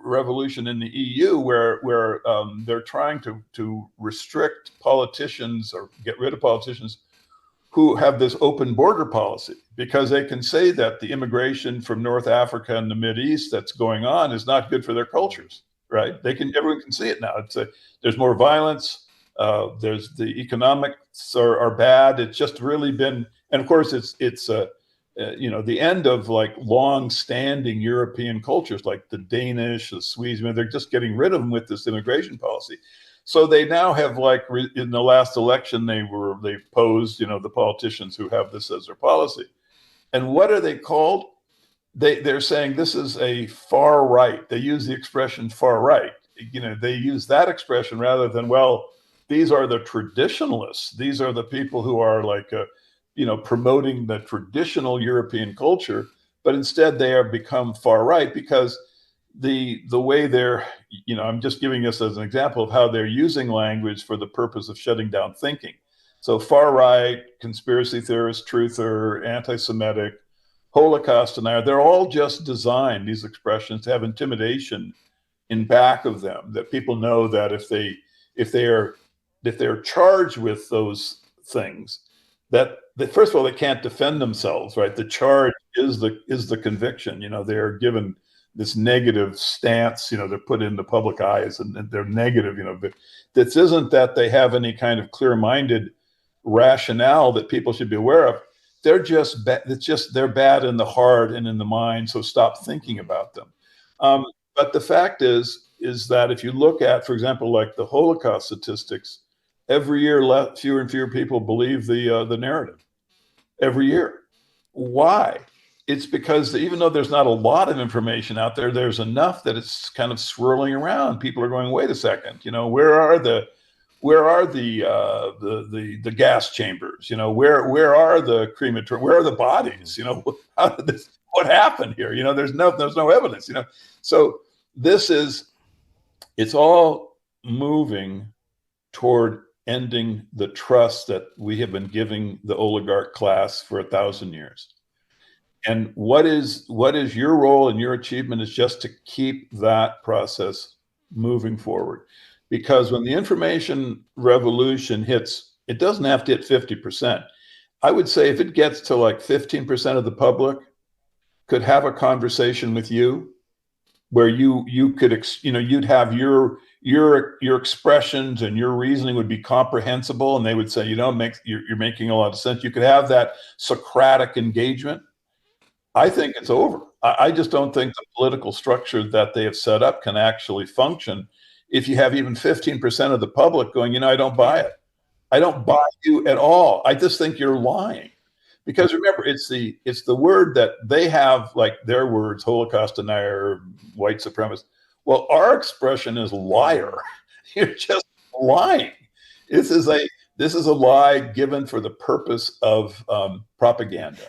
revolution in the EU where they're trying to restrict politicians or get rid of politicians who have this open border policy, because they can say that the immigration from North Africa and the Mideast that's going on is not good for their cultures, right? Everyone can see it now. There's more violence. There's the economics are bad. It's just really been, and of course it's the end of long-standing European cultures like the Danish, the Swedes. They're just getting rid of them with this immigration policy. So they now have, in the last election, they posed, the politicians who have this as their policy. And what are they called? They're saying this is a far right. They use the expression far right. They use that expression rather than, well, these are the traditionalists. These are the people who are promoting the traditional European culture, but instead they have become far right because the way they're, I'm just giving this as an example of how they're using language for the purpose of shutting down thinking. So far right, conspiracy theorist, truther, anti-Semitic, Holocaust denier, they're all just designed, these expressions, to have intimidation in back of them, that people know that if they're charged with those things, that first of all, they can't defend themselves, right? The charge is the conviction. They're given this negative stance, they're put in the public eyes and they're negative, but this isn't that they have any kind of clear-minded rationale that people should be aware of. They're just they're bad in the heart and in the mind, so stop thinking about them. But the fact is that if you look at, for example, the Holocaust statistics, every year fewer and fewer people believe the narrative. Every year. Why? It's because even though there's not a lot of information out there, there's enough that it's kind of swirling around. People are going, wait a second, where are the gas chambers? Where are the crematorium? Where are the bodies? How did this? What happened here? There's no evidence. So it's all moving toward ending the trust that we have been giving the oligarch class for 1,000 years. And what is your role and your achievement is just to keep that process moving forward. Because when the information revolution hits, it doesn't have to hit 50%. I would say if it gets to 15% of the public, could have a conversation with you where you could, you'd have your expressions and your reasoning would be comprehensible, and they would say, you're making a lot of sense. You could have that Socratic engagement. I think it's over. I just don't think the political structure that they have set up can actually function if you have even 15% of the public going, I don't buy it. I don't buy you at all. I just think you're lying. Because remember, it's the word that they have, like their words, Holocaust denier, white supremacist. Well, our expression is liar. You're just lying. This is a lie given for the purpose of propaganda.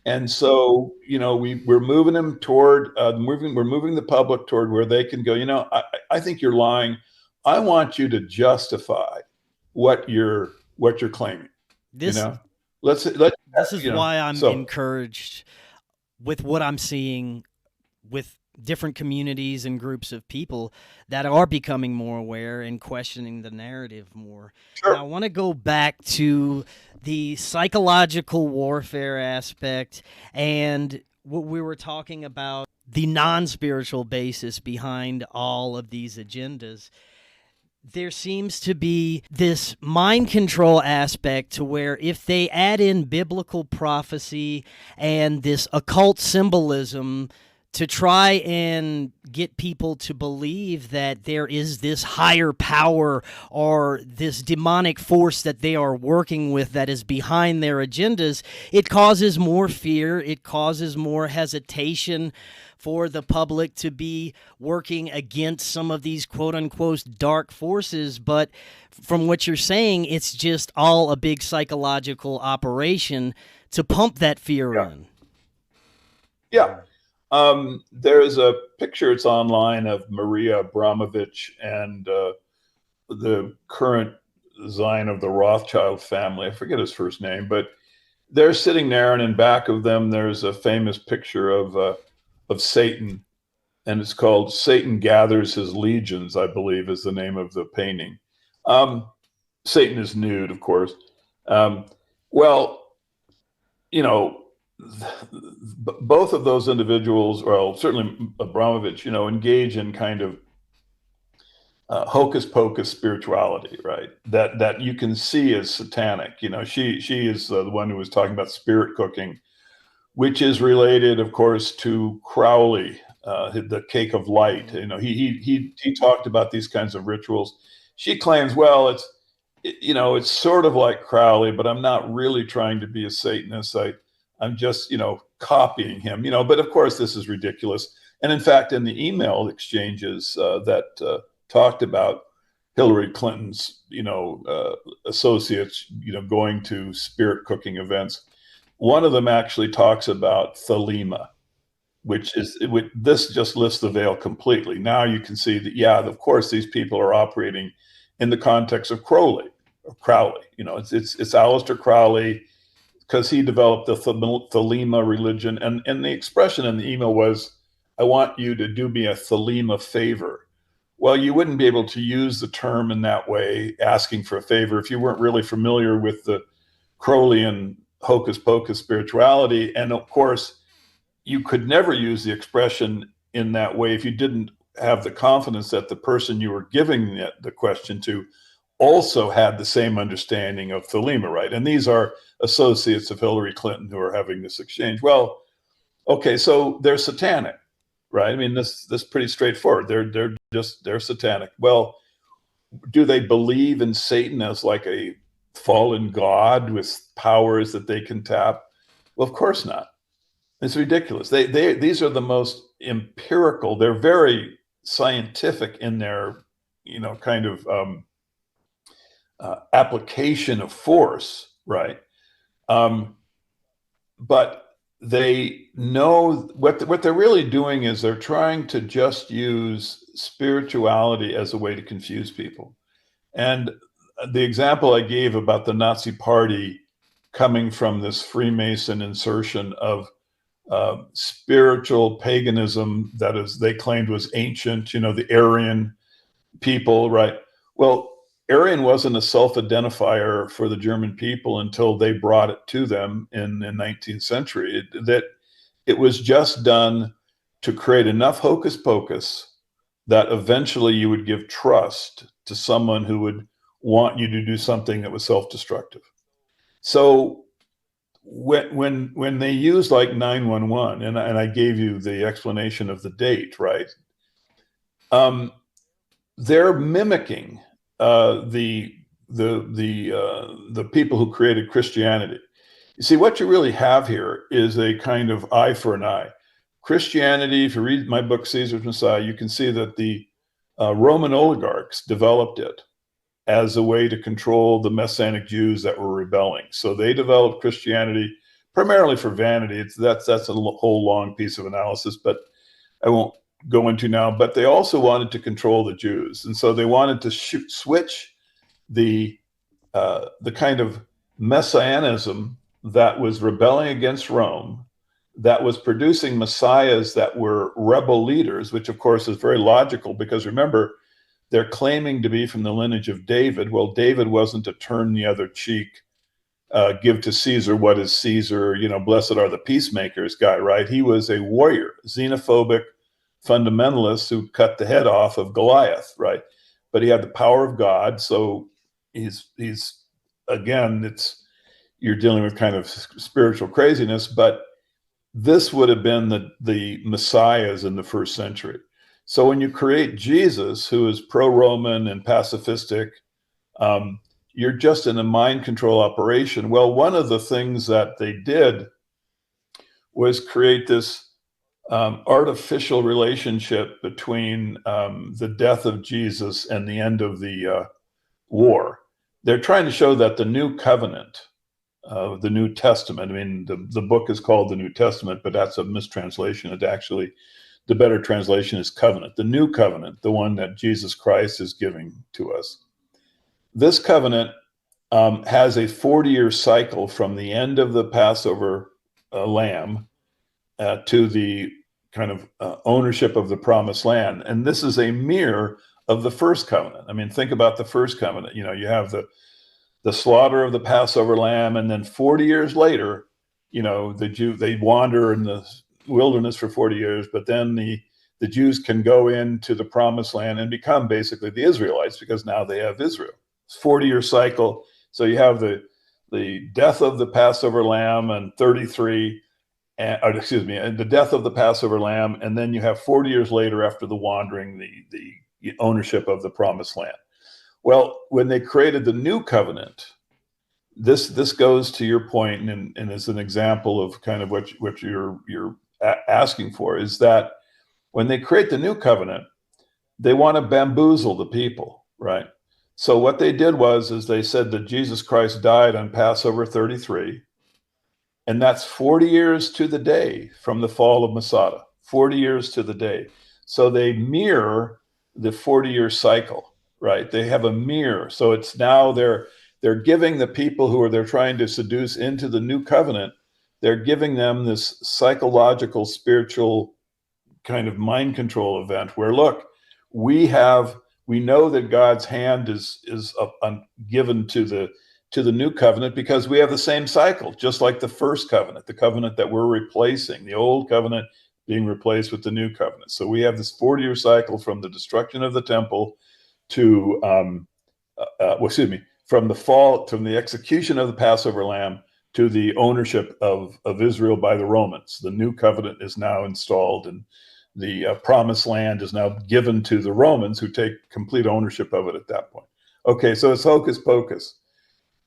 And so, we're moving them toward we're moving the public toward where they can go, I think you're lying. I want you to justify what you're claiming. This is why I'm encouraged with what I'm seeing with different communities and groups of people that are becoming more aware and questioning the narrative more. Sure. Now, I want to go back to the psychological warfare aspect and what we were talking about, the non-spiritual basis behind all of these agendas. There seems to be this mind control aspect to where if they add in biblical prophecy and this occult symbolism to try and get people to believe that there is this higher power or this demonic force that they are working with that is behind their agendas, it causes more fear, it causes more hesitation for the public to be working against some of these quote-unquote dark forces. But from what you're saying, it's just all a big psychological operation to pump that fear in. Yeah. There's a picture, it's online, of Maria Abramovich and the current Zion of the Rothschild family. I forget his first name, but they're sitting there, and in back of them, there's a famous picture of Satan, and it's called "Satan Gathers His Legions," I believe is the name of the painting. Satan is nude, of course. Both of those individuals, well, certainly Abramovich, engage in kind of hocus pocus spirituality, right? That you can see as satanic. She is the one who was talking about spirit cooking, which is related, of course, to Crowley, the cake of light. He talked about these kinds of rituals. She claims, well, it's sort of like Crowley, but I'm not really trying to be a Satanist. I'm just, copying him, but of course this is ridiculous. And in fact, in the email exchanges that talked about Hillary Clinton's, associates, going to spirit cooking events, one of them actually talks about thelema, this just lifts the veil completely. Now you can see that, yeah, of course, these people are operating in the context of Crowley. It's Aleister Crowley, because he developed the thelema religion. And the expression in the email was, I want you to do me a thelema favor. Well, you wouldn't be able to use the term in that way, asking for a favor, if you weren't really familiar with the Crowleyan hocus pocus spirituality. And of course, you could never use the expression in that way if you didn't have the confidence that the person you were giving the question to also had the same understanding of thelema, right? And these are associates of Hillary Clinton who are having this exchange. Well, okay, so they're satanic, right? I mean, this is pretty straightforward. They're satanic. Well, do they believe in Satan as like a fallen god with powers that they can tap? Well, of course not. It's ridiculous. These are the most empirical. They're very scientific in their, kind of application of force, right? But they know what they're really doing is they're trying to just use spirituality as a way to confuse people. And the example I gave about the Nazi Party coming from this Freemason insertion of spiritual paganism that is, they claimed was ancient, the Aryan people, right? Well, Aryan wasn't a self-identifier for the German people until they brought it to them in the 19th century. That It was just done to create enough hocus pocus that eventually you would give trust to someone who would want you to do something that was self-destructive. So when they use like 911, and I gave you the explanation of the date, right? They're mimicking the people who created Christianity. You see, what you really have here is a kind of eye for an eye. Christianity, if you read my book, Caesar's Messiah, you can see that the Roman oligarchs developed it as a way to control the Messianic Jews that were rebelling. So they developed Christianity primarily for vanity. That's a whole long piece of analysis, but I won't go into now. But they also wanted to control the Jews. And so they wanted to switch the kind of messianism that was rebelling against Rome, that was producing messiahs that were rebel leaders, which of course is very logical because remember, they're claiming to be from the lineage of David. Well, David wasn't a turn the other cheek, give to Caesar what is Caesar, blessed are the peacemakers guy, right? He was a warrior, xenophobic fundamentalist who cut the head off of Goliath, right? But he had the power of God. So he's again, you're dealing with kind of spiritual craziness, but this would have been the messiahs in the first century. So when you create Jesus, who is pro-Roman and pacifistic, you're just in a mind control operation. Well, one of the things that they did was create this artificial relationship between the death of Jesus and the end of the war. They're trying to show that the new covenant, the New Testament, I mean, the book is called the New Testament, but that's a mistranslation. It actually, the better translation is covenant. The new covenant, the one that Jesus Christ is giving to us. This covenant has a 40-year cycle from the end of the Passover lamb to the kind of ownership of the promised land. And this is a mirror of the first covenant. I mean, think about the first covenant. You have the slaughter of the Passover lamb, and then 40 years later, they wander in the wilderness for 40 years, but then the Jews can go into the promised land and become basically the Israelites because now they have Israel. It's 40-year cycle. So you have the death of the Passover lamb and 33, and the death of the Passover lamb, and then you have 40 years later after the wandering, the ownership of the promised land. Well, when they created the new covenant, this goes to your point, and is an example of kind of what you're asking for, is that when they create the new covenant, they want to bamboozle the people, right? So what they did is they said that Jesus Christ died on Passover 33, and that's 40 years to the day from the fall of Masada, 40 years to the day. So they mirror the 40-year cycle, right? They have a mirror. So it's now they're giving the people who they're trying to seduce into the new covenant, they're giving them this psychological, spiritual kind of mind control event where, look, we know that God's hand is given to the new covenant because we have the same cycle, just like the first covenant, the covenant that we're replacing, the old covenant being replaced with the new covenant. So we have this 40-year cycle from the destruction of the temple to, from the execution of the Passover lamb to the ownership of Israel by the Romans. The new covenant is now installed, and the promised land is now given to the Romans, who take complete ownership of it at that point. Okay, so it's hocus pocus.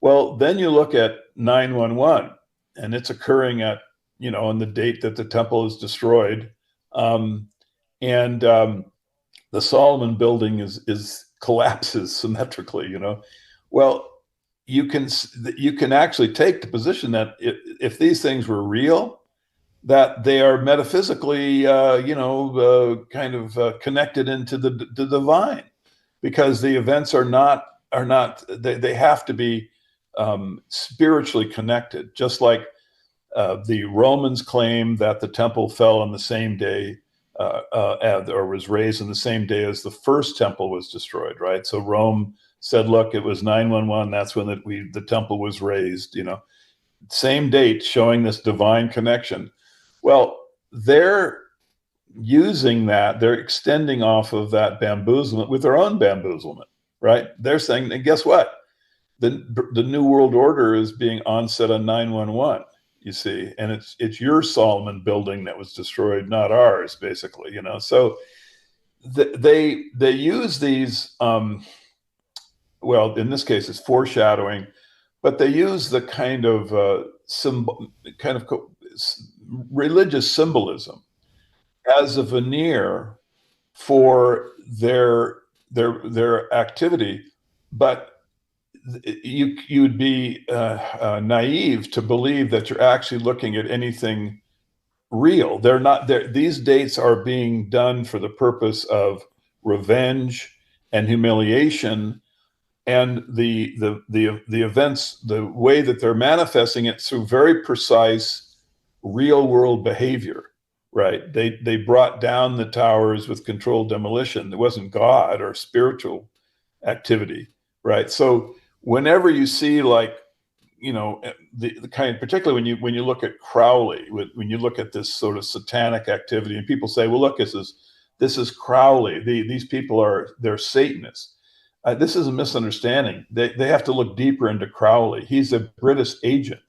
Well, then you look at 911, and it's occurring at, on the date that the temple is destroyed. The Solomon building is collapses symmetrically, Well, you can actually take the position that if these things were real, that they are metaphysically, kind of connected into the divine, because the events are not. They have to be spiritually connected, just like the Romans claim that the temple fell on the same day, or was raised on the same day as the first temple was destroyed, right? So Rome said, look, it was 911. That's when the temple was raised, same date, showing this divine connection. Well, they're using that, they're extending off of that bamboozlement with their own bamboozlement, right? They're saying, and guess what? The New World Order is being onset on 911, you see, and it's your Solomon building that was destroyed, not ours, basically, you know. So they use these, well, in this case, it's foreshadowing, but they use the kind of religious symbolism as a veneer for their activity, but you'd be naive to believe that you're actually looking at anything real. They're not there. These dates are being done for the purpose of revenge and humiliation, and the events, the way that they're manifesting it through very precise real world behavior. Right? They brought down the towers with controlled demolition. It wasn't God or spiritual activity, right? So whenever you see, like, you know, the kind, particularly when you look at Crowley, when you look at this sort of satanic activity, and people say, well, look, this is Crowley. These people they're Satanists. This is a misunderstanding. They have to look deeper into Crowley. He's a British agent.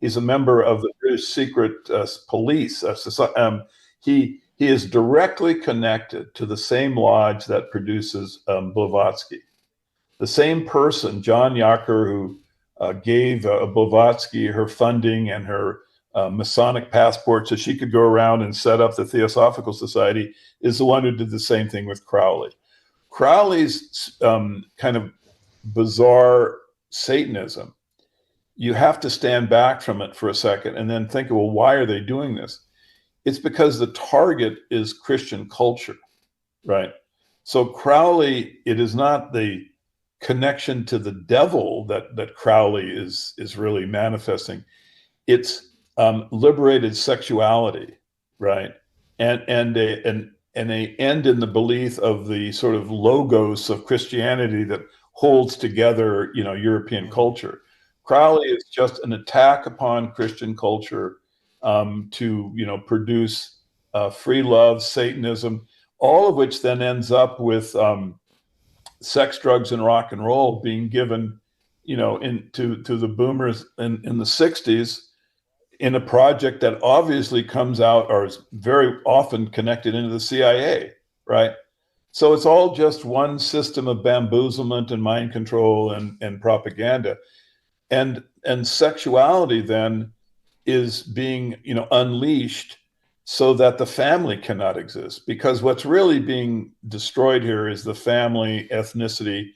He's a member of the British secret police. He is directly connected to the same lodge that produces Blavatsky. The same person, John Yacker, who gave Blavatsky her funding and her Masonic passport so she could go around and set up the Theosophical Society, is the one who did the same thing with Crowley. Crowley's kind of bizarre Satanism, you have to stand back from it for a second and then think, well, why are they doing this? It's because the target is Christian culture, right? So Crowley, it is not the connection to the devil that Crowley is really manifesting. It's liberated sexuality, right? And an end in the belief of the sort of logos of Christianity that holds together, you know, European culture. Crowley is just an attack upon Christian culture to, you know, produce free love, Satanism, all of which then ends up with sex, drugs, and rock and roll being given, you know, to the boomers in the 60s in a project that obviously comes out or is very often connected into the CIA, right? So it's all just one system of bamboozlement and mind control and propaganda. And sexuality then is being, you know, unleashed so that the family cannot exist, because what's really being destroyed here is the family, ethnicity,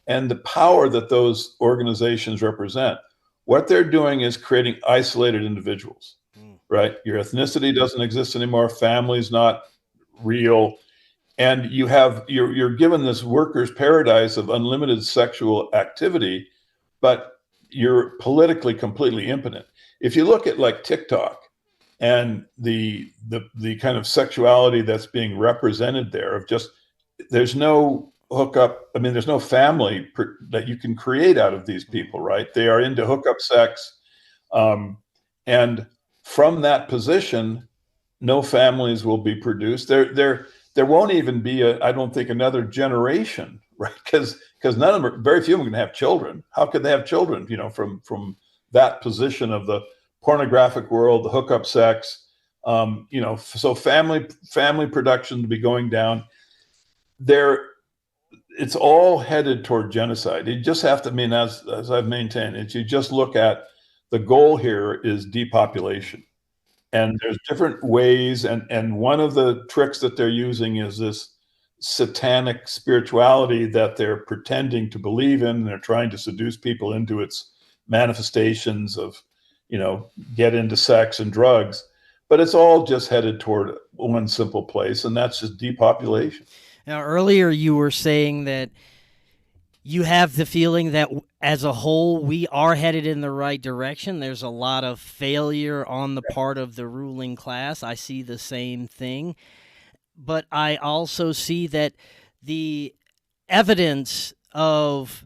and the power that those organizations represent. What they're doing is creating isolated individuals, right? Your ethnicity doesn't exist anymore. Family's not real. And you're given this workers' paradise of unlimited sexual activity, but you're politically completely impotent. If you look at like TikTok and the kind of sexuality that's being represented there, of just, there's no hookup. I mean, there's no family that you can create out of these people, right? They are into hookup sex. And from that position, no families will be produced. There won't even be I don't think, another generation, right? Because none of them very few of them can have children. How could they have children, you know, from that position of the pornographic world, the hookup sex, you know, so family production to be going down there. It's all headed toward genocide. You just have to, I mean, as I've maintained, it's, you just look at the goal here is depopulation. And there's different ways. And one of the tricks that they're using is this satanic spirituality that they're pretending to believe in. They're trying to seduce people into its manifestations of, you know, get into sex and drugs. But it's all just headed toward one simple place, and that's just depopulation. Now, earlier you were saying that you have the feeling that as a whole, we are headed in the right direction. There's a lot of failure on the part of the ruling class. I see the same thing. But I also see that the evidence of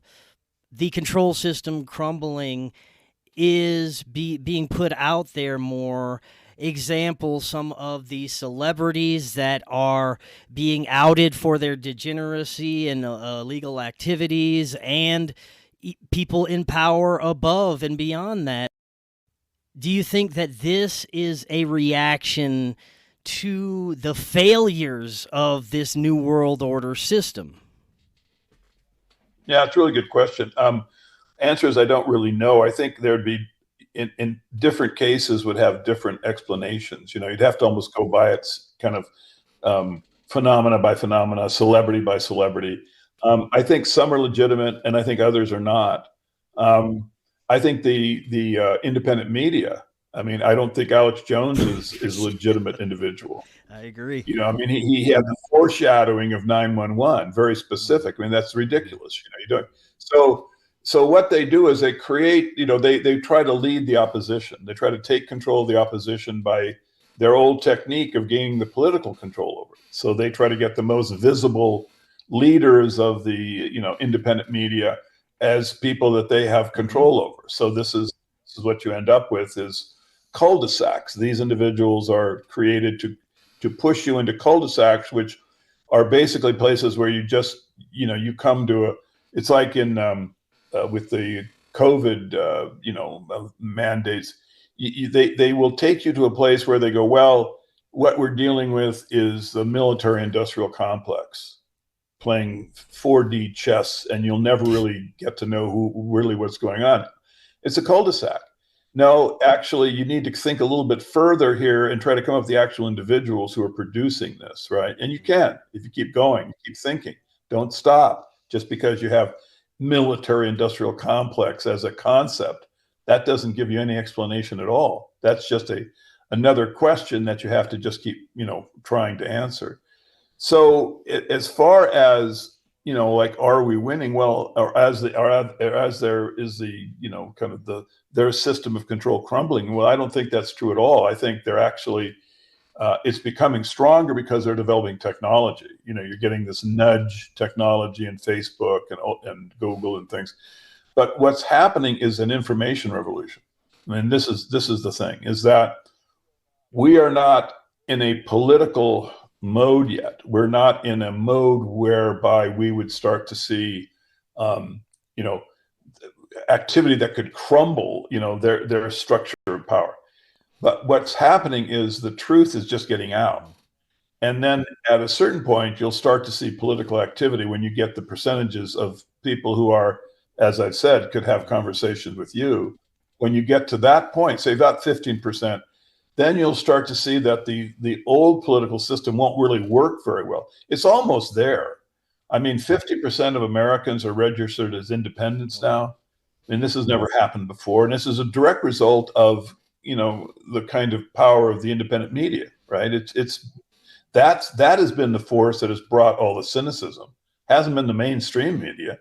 the control system crumbling is being put out there more. example, some of the celebrities that are being outed for their degeneracy and illegal activities, and people in power above and beyond that. Do you think that this is a reaction to the failures of this New World Order system? Yeah, it's a really good question. Answer is I don't really know. I think there'd be in different cases would have different explanations. You'd have to almost go by its kind of phenomena by phenomena, celebrity by celebrity. I think some are legitimate, and I think others are not. I think the independent media. I mean, I don't think Alex Jones is a legitimate individual. I agree. He had the foreshadowing of 911, very specific. I mean, that's ridiculous. You don't. So what they do is they create. They try to lead the opposition. They try to take control of the opposition by their old technique of gaining the political control over it. So they try to get the most visible leaders of the independent media as people that they have control over. So this is what you end up with is cul-de-sacs. These individuals are created to push you into cul-de-sacs, which are basically places where you just you come to it's like in with the COVID mandates. They will take you to a place where they go, well, what we're dealing with is the military industrial complex playing 4D chess, and you'll never really get to know what's going on. It's a cul-de-sac. No, actually, you need to think a little bit further here and try to come up with the actual individuals who are producing this, right? And you can, if you keep going, keep thinking. Don't stop just because you have military industrial complex as a concept. That doesn't give you any explanation at all. That's just another question that you have to just keep, trying to answer. So as far as, are we winning? Well, or as there is the, kind of their system of control crumbling. Well, I don't think that's true at all. I think they're actually, it's becoming stronger because they're developing technology. You're getting this nudge technology in Facebook and Google and things. But what's happening is an information revolution. I mean, this is the thing, is that we are not in a political mode yet. We're not in a mode whereby we would start to see, activity that could crumble, their structure of power. But what's happening is the truth is just getting out. And then at a certain point, you'll start to see political activity when you get the percentages of people who are, as I've said, could have conversations with you. When you get to that point, say about 15%, then you'll start to see that the old political system won't really work very well. It's almost there. I mean, 50% of Americans are registered as independents now. I mean, this has never happened before. And this is a direct result of, the kind of power of the independent media, right? That has been the force that has brought all the cynicism. Hasn't been the mainstream media.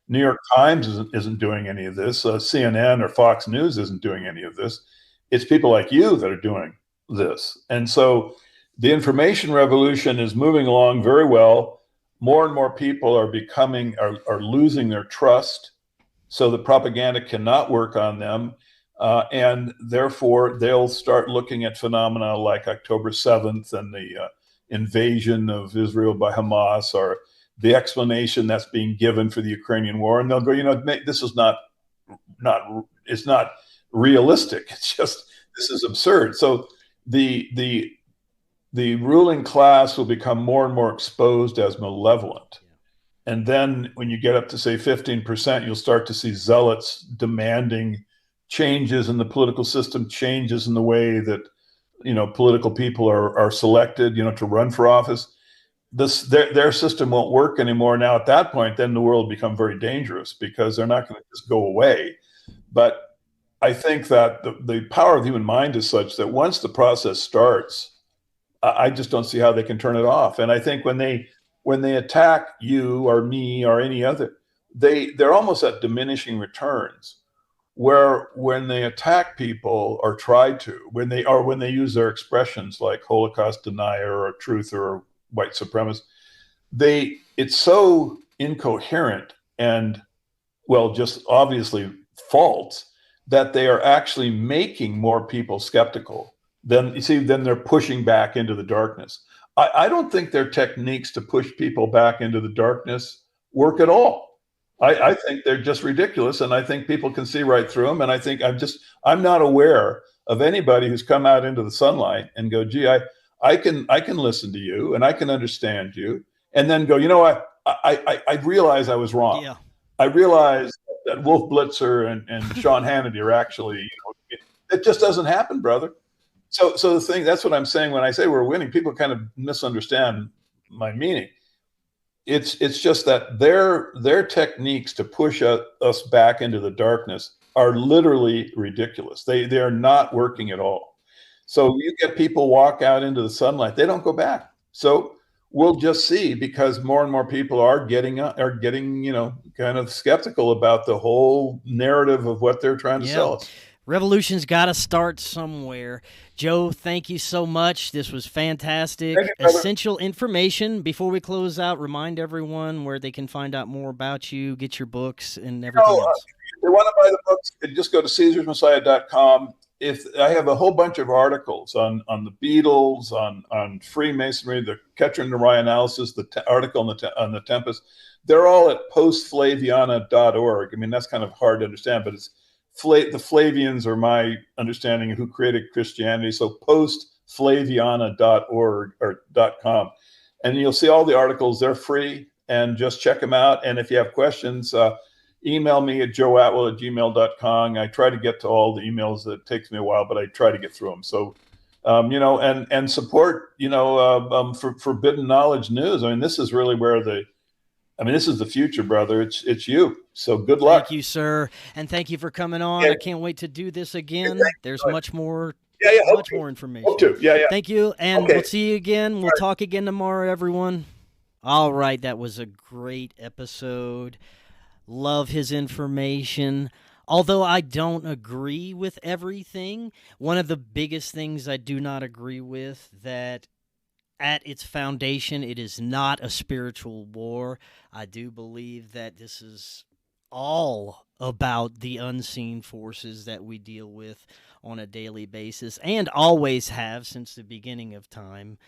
New York Times isn't doing any of this. CNN or Fox News isn't doing any of this. It's people like you that are doing this. And so the information revolution is moving along very well. More and more people are losing their trust. So the propaganda cannot work on them. And therefore, they'll start looking at phenomena like October 7th and the invasion of Israel by Hamas, or the explanation that's being given for the Ukrainian war. And they'll go, this is it's not realistic. It's just, this is absurd. So the ruling class will become more and more exposed as malevolent. And then when you get up to, say, 15%, you'll start to see zealots demanding changes in the political system, changes in the way that, political people are selected, to run for office. Their system won't work anymore. Now, at that point, then the world will become very dangerous because they're not going to just go away. But I think that the power of the human mind is such that once the process starts, I just don't see how they can turn it off. And I think when they attack you or me or any other, they're almost at diminishing returns. Where when they attack people or try to, when they use their expressions like Holocaust denier or truther or white supremacist, it's so incoherent and, well, just obviously false that they are actually making more people skeptical then you see, then they're pushing back into the darkness. I don't think their techniques to push people back into the darkness work at all. I think they're just ridiculous, and I think people can see right through them. And I think I'm not aware of anybody who's come out into the sunlight and go, gee, I can listen to you and I can understand you, and then go, I realize I was wrong. Yeah. I realize that Wolf Blitzer and Sean Hannity are actually, it just doesn't happen, brother. So the thing, that's what I'm saying when I say we're winning. People kind of misunderstand my meaning. It's just that their techniques to push us back into the darkness are literally ridiculous. They are not working at all. So you get people walk out into the sunlight, they don't go back. So we'll just see, because more and more people are getting kind of skeptical about the whole narrative of what they're trying to sell us. Revolution's got to start somewhere. Joe, thank you so much. This was fantastic. Essential information. Before we close out, remind everyone where they can find out more about you, get your books, and everything else. If they want to buy the books, just go to CaesarsMessiah.com. If I have a whole bunch of articles on the Beatles, on Freemasonry, the Ketron-Narai analysis, the article on the Tempest, they're all at postflaviana.org. I mean, that's kind of hard to understand, but it's the Flavians are my understanding of who created Christianity. So postflaviana.org or .com, and you'll see all the articles. They're free, and just check them out. And if you have questions, email me at joeatwill@gmail.com. I try to get to all the emails. It takes me a while, but I try to get through them. So, and support, for Forbidden Knowledge News. I mean, this is really where this is the future, brother. It's you. So good luck. Thank you, sir. And thank you for coming on. I can't wait to do this again. There's much more. Much more information. Hope to. Yeah. Thank you. And we'll see you again. We'll talk again tomorrow, everyone. All right. That was a great episode. Love his information. Although I don't agree with everything, one of the biggest things I do not agree with, that at its foundation, it is not a spiritual war. I do believe that this is all about the unseen forces that we deal with on a daily basis, and always have since the beginning of time.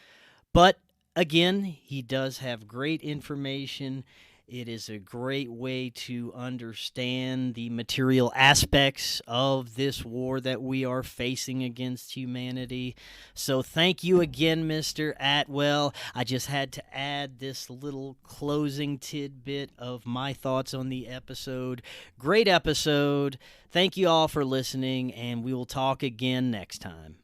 But again, he does have great information. It is a great way to understand the material aspects of this war that we are facing against humanity. So thank you again, Mr. Atwill. I just had to add this little closing tidbit of my thoughts on the episode. Great episode. Thank you all for listening, and we will talk again next time.